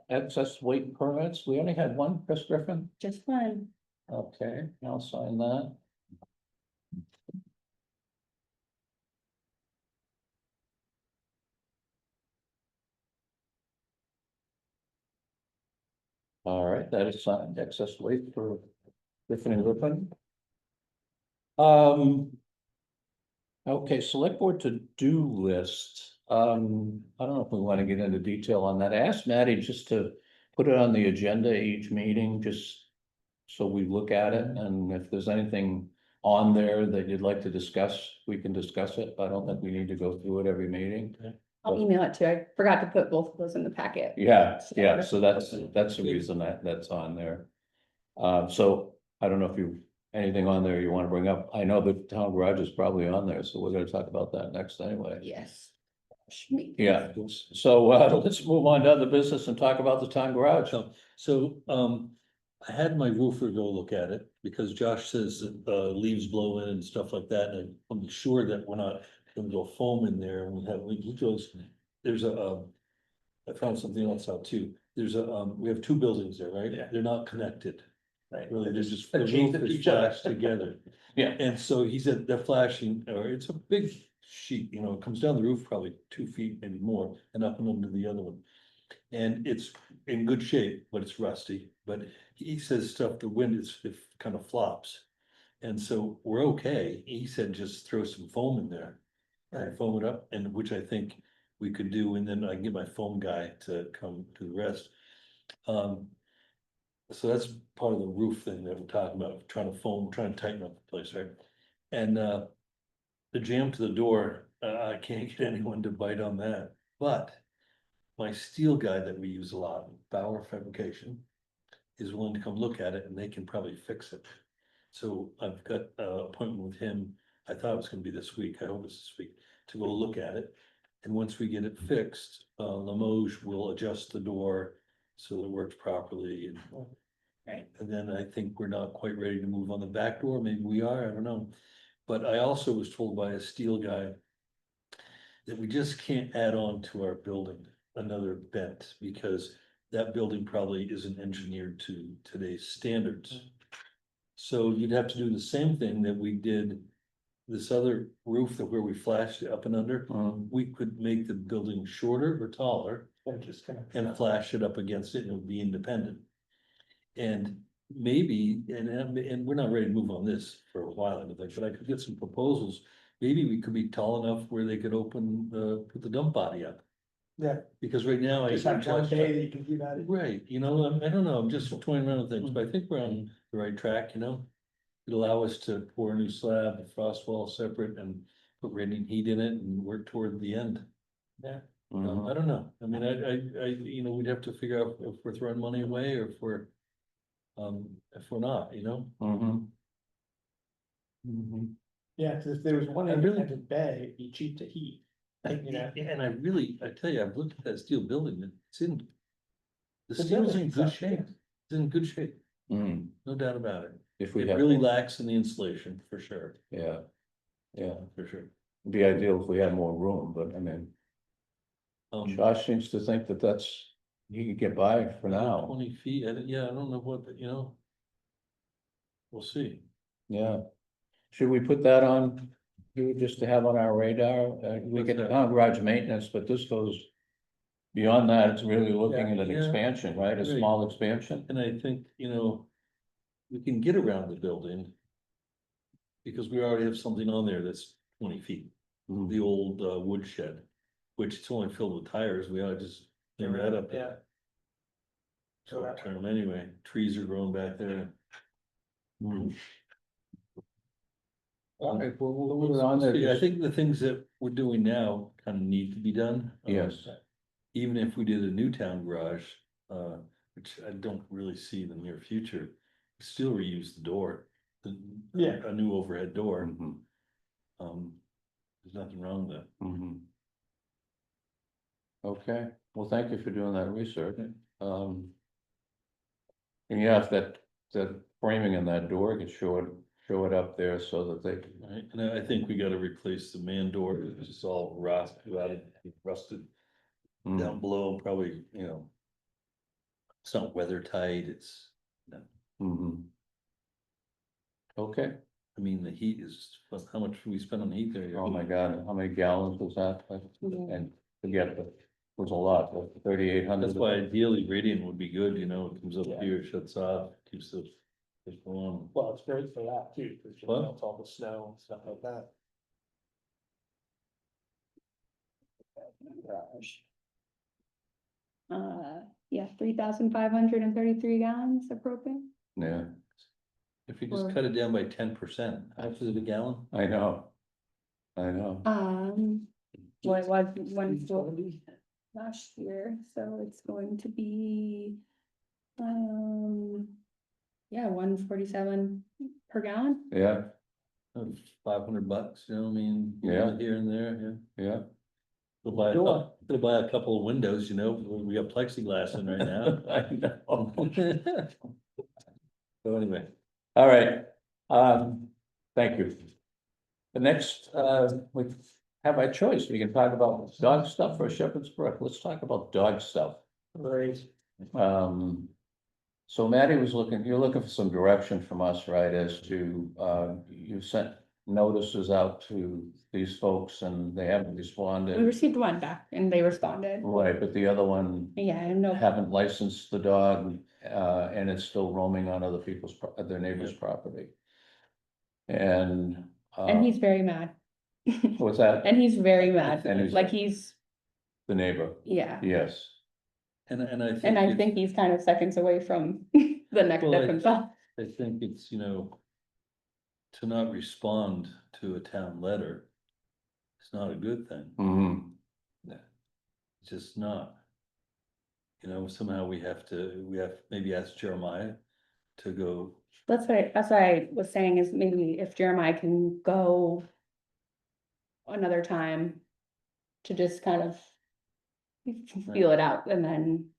Excess weight permits, we only had one, Chris Griffin. just one, Okay, I'll sign that. All right, that is signed, excess weight for Griffin and Griffin. Okay, select board to-do list. I don't know if we want to get into detail on that. I asked Maddie just to put it on the agenda each meeting, just so we look at it, and if there's anything on there that you'd like to discuss, we can discuss it. I don't think we need to go through it every meeting. I'll email it too. I forgot to put both of those in the packet. Yeah, yeah, so that's the reason that's on there. So I don't know if you, anything on there you want to bring up. I know the town garage is probably on there, so we're gonna talk about that next anyway. Yes. Yeah, so let's move on to other business and talk about the town garage. So, I had my roofer go look at it because Josh says that leaves blow in and stuff like that, and I'm sure that we're not gonna go foam in there and we have, he goes, there's I found something else out too. There's we have two buildings there, right? Yeah. They're not connected. Right. Really, they're just, the adjacent roof to is each other. flashed together. Yeah. And so he said they're flashing, or it's a big sheet, you know, it comes down the roof probably 2 feet, maybe more, and up and under the other one. And it's in good shape, but it's rusty, but he says stuff, the wind is, it kind of flops. And so we're okay, he said just throw some foam in there. And foam it up, and which I think we could do, and then I can get my foam guy to come to the rest. So that's part of the roof thing that we're talking about, trying to foam, trying to tighten up the place, right? And the jam to the door, I can't get anyone to bite on that, but my steel guy that we use a lot, Bauer Fabrication, is willing to come look at it and they can probably fix it. So I've got an appointment with him. I thought it was gonna be this week. I hope it's this week to go look at it. And once we get it fixed, Limoges will adjust the door so it works properly and. Right. And then I think we're not quite ready to move on the back door. Maybe we are, I don't know. But I also was told by a steel guy that we just can't add on to our building another bent because that building probably isn't engineered to today's standards. So you'd have to do the same thing that we did this other roof that where we flashed it up and under. We could make the building shorter or taller and flash it up against it and it would be independent. And maybe, and we're not ready to move on this for a while, I don't think, but I could get some proposals. Maybe we could be tall enough where they could open, put the dump body up. Yeah. Because right now I. Just have one day that you can do that. Right, you know, I don't know, I'm just toying around with things, but I think we're on the right track, you know? It'll allow us to pour a new slab, a frost wall separate and put radiant heat in it and work toward the end. Yeah. I don't know, I mean, you know, we'd have to figure out if we're throwing money away or if we're not, you know? Yeah, cause if there was one I really- independent bay, it'd be cheap to heat. You know? Yeah, and I tell you, I've looked at that steel building, it's in. The The steel's in building good itself, shape, it's in good shape, Mhm. no doubt about it. If we It have, really lacks in the insulation, for sure, yeah, yeah, for sure. it'd be ideal if we had more room, but I mean, Josh seems to think that that's, he could get by for now, 20 feet, yeah, I don't know what, you know. We'll see. yeah. Should we put that on, just to have on our radar, we get town garage maintenance, but this goes. Beyond that, it's really looking at an Yeah. expansion, right, a Right. small expansion? And I think, you know, we can get around the building. Because we already have something on there that's 20 feet, Mhm. the old wood shed, which it's only filled with tires, we ought to just clean that up. Yeah. Short term anyway, trees are growing back there. Mhm. All right, We'll we'll put it on there, see. I just- think the things that we're doing now kind of need to be done. Yes. Even if we did a new town garage, which I don't really see in the near future, still reuse the door. the- Yeah. A new overhead door, Mhm, there's nothing wrong with that. mhm. Okay, well, thank you for doing that research. And yeah, if that framing in that door could show it up there so that they, Right, and I think we gotta replace the man door, it's just all rusted down mm, below, probably, you know. It's not weather tight, it's, mhm. Okay, I mean, the heat is, how much we spend on heat there? oh my God, how many gallons was that? Yeah. And forget, but it was a lot, 3,800. That's why ideally radiant would be good, you know, it comes up Yeah. here, shuts off, keeps the. It's warm. Well, it's great for that too, because you What? melt all the snow and stuff like that. Yeah, 3,533 gallons of propane. Yeah, If you just Or- cut it down by 10%, how much is it a gallon? I know. I know. What it was 140 last year, so it's going to be. Yeah, 147 per gallon. Yeah, $500, you know, I mean. Yeah. Here and there, yeah. yeah. We'll buy a couple of windows, you know, we got plexiglass in right now. I know. So anyway, All right, thank you. The next, we have our choice, we can talk about dog stuff or Shepherd's Brook, let's talk about dog stuff. Right. So Maddie was you're looking for some direction from us, right, as to, you sent notices out to these folks and they haven't We responded. received one back and they responded. Right, but the other one Yeah, I know. haven't licensed the dog, and it's still roaming on other people's, their neighbor's Yeah. property. And. And he's very mad. What's that? And he's very mad, And he's- like he's, The neighbor, yeah, yes. and I think. and I it's- think he's kind of seconds away from the next Well, step himself. I think it's, you know. To not respond to a town letter. It's not a good thing, Mhm. it's just not. You know, somehow we have maybe ask Jeremiah to go, That's what I was saying is maybe if Jeremiah can go another time to just kind of feel it out and then,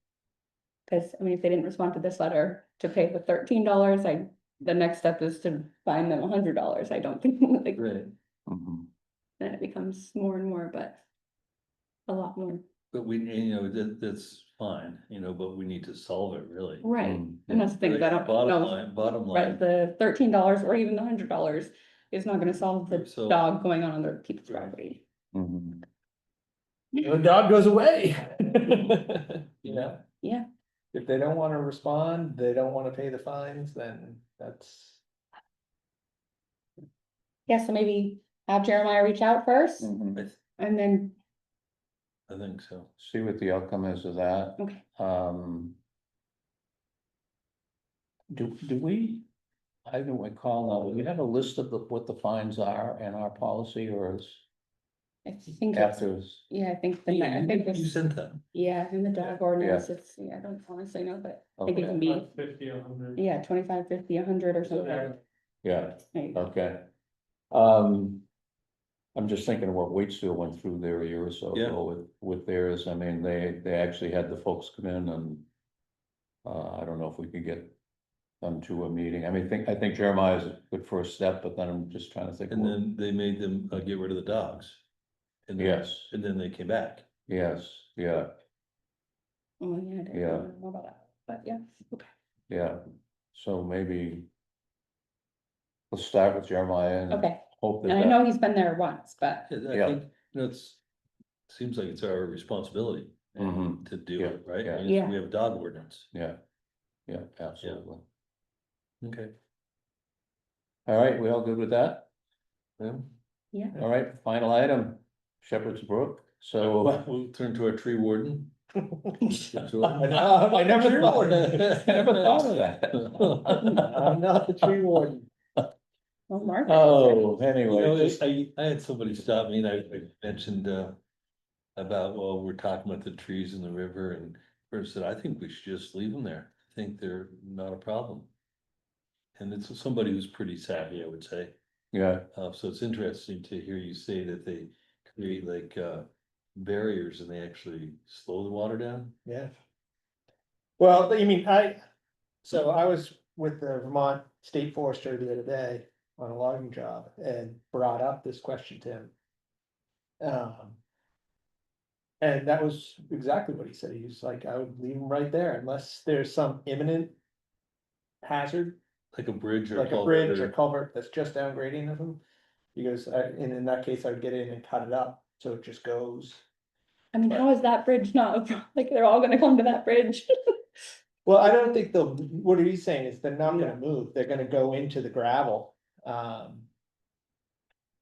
because I mean, if they didn't respond to this letter to pay the $13, the next step is to find them $100. I don't think like, right, Mhm. then it becomes more and more, but a lot more. but we, you know, that's fine, you know, but we need to solve it really. Right, Mm, and that's the thing, is I don't know, Bottom right, line, the $13 or even the $100 is not gonna solve the So- dog going on other people's Right. property. Mhm. The dog goes away. Yeah, Yeah, if they don't wanna respond, they don't wanna pay the fines, then that's. yeah, so maybe have Jeremiah reach out first Mhm. and then, I think so. See what the outcome is of that. okay, Do we, I don't recall now, do we have a list of what the fines are in our policy or is I think, it's- after? yeah, I think, Yeah, I think you this, sent that, yeah, in the dog ordinance, it's, yeah, I don't honestly know, but I think it Okay. can be, 50, 100. yeah, 25, 50, 100 or something. Yeah, There you go. okay. I'm just thinking of what Waitsfield went through there a year or so Yeah. ago with theirs, I mean, they actually had the folks come in and. I don't know if we could get them to a meeting, I mean, I think Jeremiah is a good first step, but then I'm just trying to think. and then they made them get rid of the dogs. And then- Yes. And then they came back. Yes, yeah, Oh, yeah, I didn't Yeah. know about that, but yeah, okay. yeah, so maybe. Let's start with Jeremiah and Okay, hope and I that, know he's been there once, but I Yeah. think, you know, seems like it's our responsibility Mhm. to do Yeah, it, right? yeah. I mean, Yeah. We have a dog ordinance, yeah, absolutely. okay. All right, we all good with that? Yeah. All right, final item, Shepherd's Brook, so. We'll turn to our tree warden. I never thought, I never thought of that. I'm not the tree warden. well, Mark. Oh, You anyway, know, just, I had somebody stop me and I mentioned, about, well, we're talking about the trees in the river and person said, I think we should just leave them there. I think they're not a problem. And it's somebody who's pretty savvy, I would say. Yeah, So it's interesting to hear you say that they create like, barriers and they actually slow the water down. Yeah. Well, I mean, so I was with the Vermont State Forester the other day on a logging job and brought up this question to him. And that was exactly what he said. He was like, I would leave them right there unless there's some imminent hazard, Like a bridge or. like a culvert bridge or- or culvert that's just downgrading of them. He goes, and in that case, I would get in and cut it up, so it just goes. I mean, how is that bridge not, like, they're all gonna come to that bridge? Well, I don't think what he's saying is they're not gonna move, they're gonna go into the gravel.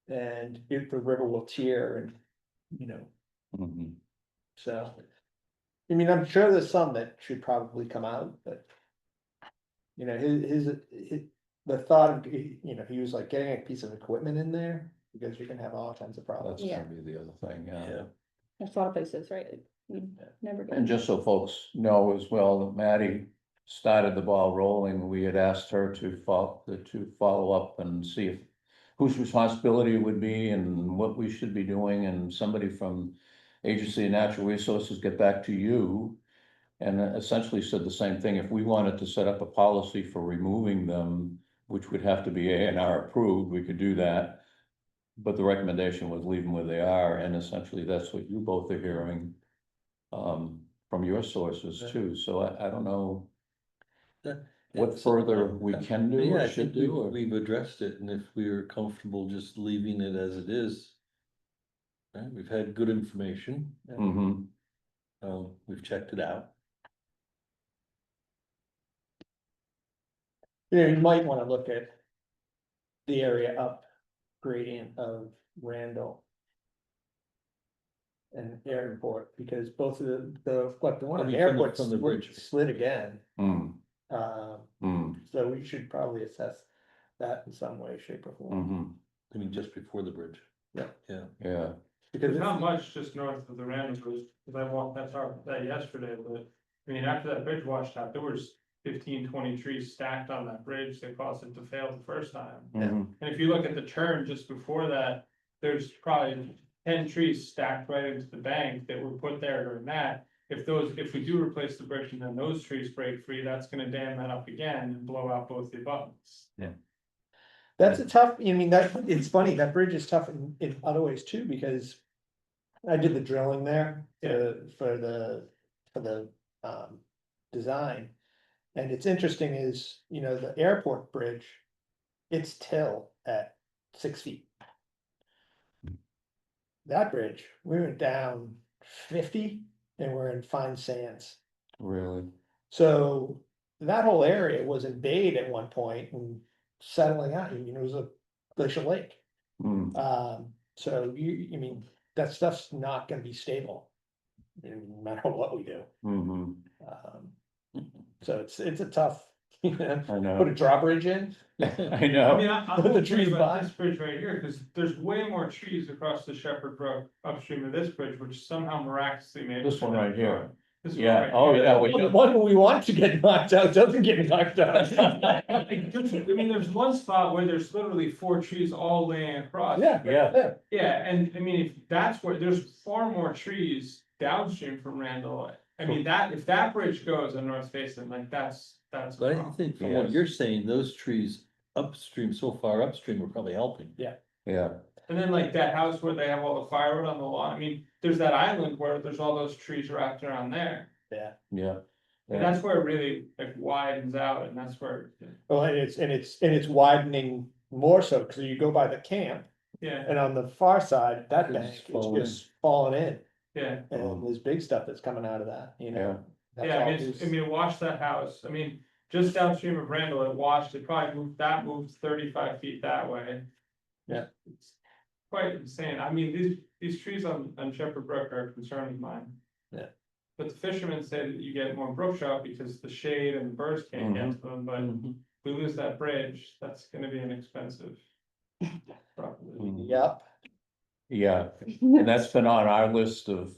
And if the river will tear and, you know, mhm. so. I mean, I'm sure there's some that should probably come out, but. You know, the thought of, you know, he was like getting a piece of equipment in there, because you're gonna have all kinds of That's problems. Yeah. gonna be the other thing, Yeah. yeah. There's a lot of places, right? We never get. And just so folks know as well, that Maddie started the ball rolling. We had asked her to follow up and see if whose responsibility it would be and what we should be doing, and somebody from Agency of Natural Resources get back to you. And essentially said the same thing. If we wanted to set up a policy for removing them, which would have to be A&R approved, we could do that. But the recommendation was leave them where they are, and essentially that's what you both are hearing. From your sources Yeah. too, so I don't know That- what it's- further we can do Yeah, or I should think do, or. we've addressed it, and if we're comfortable just leaving it as it is. Right, we've had good information, Mhm. we've checked it out. You know, you might wanna look at. The area up gradient of Randall. And airport, because both of like the one on I the mean, from the- airport from the bridge. slid again. Mm, So we should probably assess that in some way, shape or form. mhm, I mean, just before the bridge. Yeah. Yeah, yeah, Because There's not it's, much just north of the Randall Bridge, because I walked that yesterday, but, I mean, after that bridge washed out, there was 15, 20 trees stacked on that bridge that caused it to fail the first time. mhm, And if you look at the turn just before that, there's probably 10 trees stacked right into the bank that were put there during that. If we do replace the bridge and then those trees break free, that's gonna dam that up again and blow out both the abutments. that's a tough, I mean, it's funny, that bridge is tough in other ways too, because. I did the drilling there for the design. And it's interesting is, you know, the airport bridge, it's till at 6 feet. That bridge, we went down 50 and we're in fine sands. really, So that whole area was in bayed at one point and settling out, you know, it was a glacial lake. So I mean, that stuff's not gonna be stable. No matter what we do. mhm, So it's a tough, you know, I put know, a drawbridge in. I I know, mean, I'm The hoping trees about by. this bridge right here, because there's way more trees across the Shepherd Brook upstream of this bridge, which somehow miraculously made. This one right here. This one yeah, right oh, here. yeah, Well, the one we want to get knocked out doesn't get knocked out. I mean, there's one spot where there's literally 4 trees all laying across. Yeah. Yeah, and I mean, if that's where, there's far more trees downstream from Randall. I mean, that, if that bridge goes on North Facein, like, that's. a but I problem. think from what Yes. you're saying, those trees upstream, so far upstream, are probably helping. yeah, And then like that house where they have all the firewood on the lawn, I mean, there's that island where there's all those trees wrapped around there. Yeah, yeah. And that's where it really like widens out, and that's where, well, and it's widening more so, cause you go by the camp, yeah, and on the far side, that It's bank, it's falling just falling in. yeah. And there's big stuff that's coming out of that, you know. That's Yeah, I all mean, loose. it washed that house, I mean, just downstream of Randall, it washed, it probably moved 35 feet that way. Yeah. It's quite insane, I mean, these trees on Shepherd Brook are a concern of mine. Yeah. But the fishermen say that you get more brook trout because the shade and the birds can't get to them, but Mhm. if we lose that bridge, that's gonna be an expensive. property. Yep, Yeah, and that's been on our list of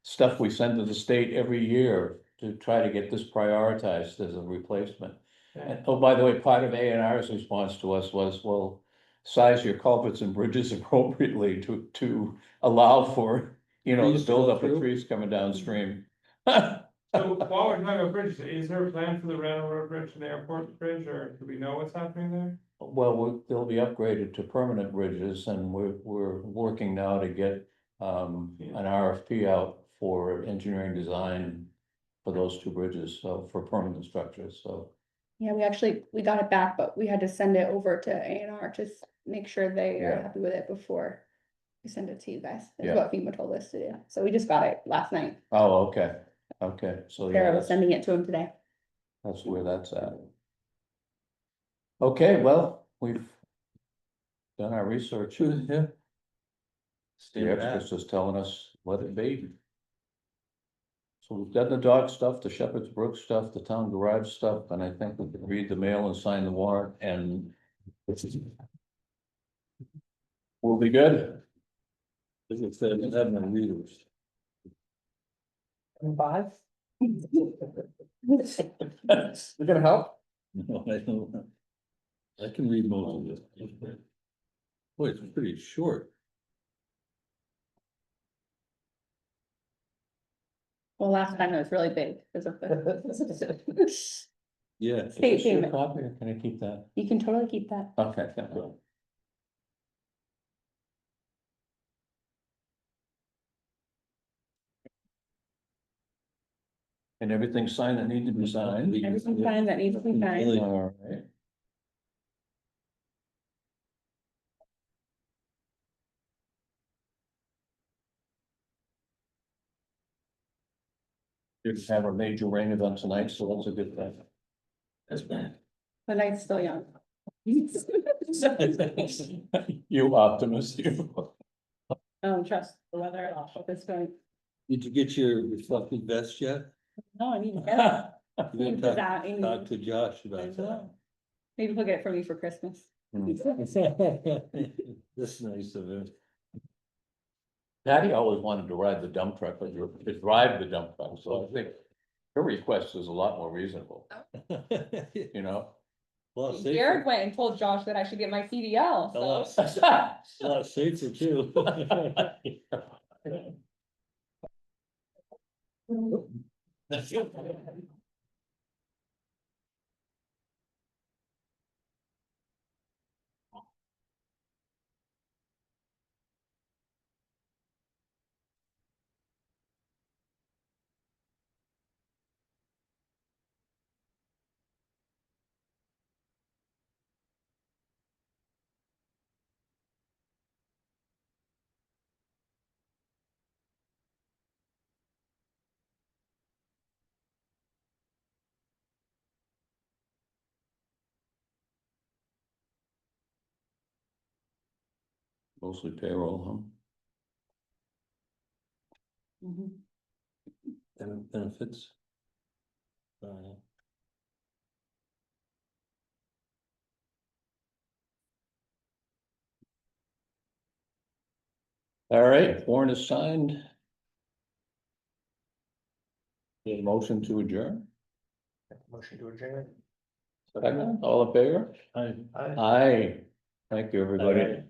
stuff we send to the state every year. to try to get this prioritized as a replacement. Yeah. And, oh, by the way, part of A&R's response to us was, well, size your culverts and bridges appropriately to allow for, you know, the Trees to go buildup of through? trees coming downstream. So while we're talking about bridges, is there a plan for the railroad bridge and the airport bridge, or do we know what's happening there? Well, they'll be upgraded to permanent bridges, and we're working now to get an RFP out for engineering design for those two bridges, so for permanent structures, so. Yeah, we got it back, but we had to send it over to A&R to make sure they are Yeah. happy with it before we send it to you guys. That's Yeah. what FEMA told us to do. So we just got it last night. Oh, okay, so yeah, Sarah was sending it to him today. that's where that's at. Okay, well, we've done our research. Yeah. The Stand experts back. just telling us, let it be. So we've done the dog stuff, the Shepherd's Brook stuff, the town garage stuff, and I think we can read the mail and sign the warrant, and we'll be good. As I said, I have my readers. Five? You gonna help? No, I don't. I can read most of it. Boy, it's pretty short. Well, last time it was really big because of the. Yeah. State Is this your payment. copy, or can I keep that? You can totally keep that. Okay, thank you. And everything signed that needed to be signed. Everything signed that needs to be signed. All right. Didn't have a major rain event tonight, so that's a good thing. That's bad. The night's still young. You optimist, you. I don't trust the weather at all at this point. Did you get your reflective vest yet? No, I need to get it. I You need didn't to talk, that, I talk need- to Josh I about know. that. Maybe he'll get it for me for Christmas. That's nice of him. Patty always wanted to ride the dump truck, but you're to drive the dump truck, so I think her request is a lot more reasonable, you know? A lot Jared safer, went and told Josh that I should get my CDL, a lot, so. a lot safer too. Mostly payroll, Mhm. Benefits. All right, warrant is signed. Need a motion to adjourn? Motion to adjourn. Second, all in favor? I. Aye. Thank you, everybody.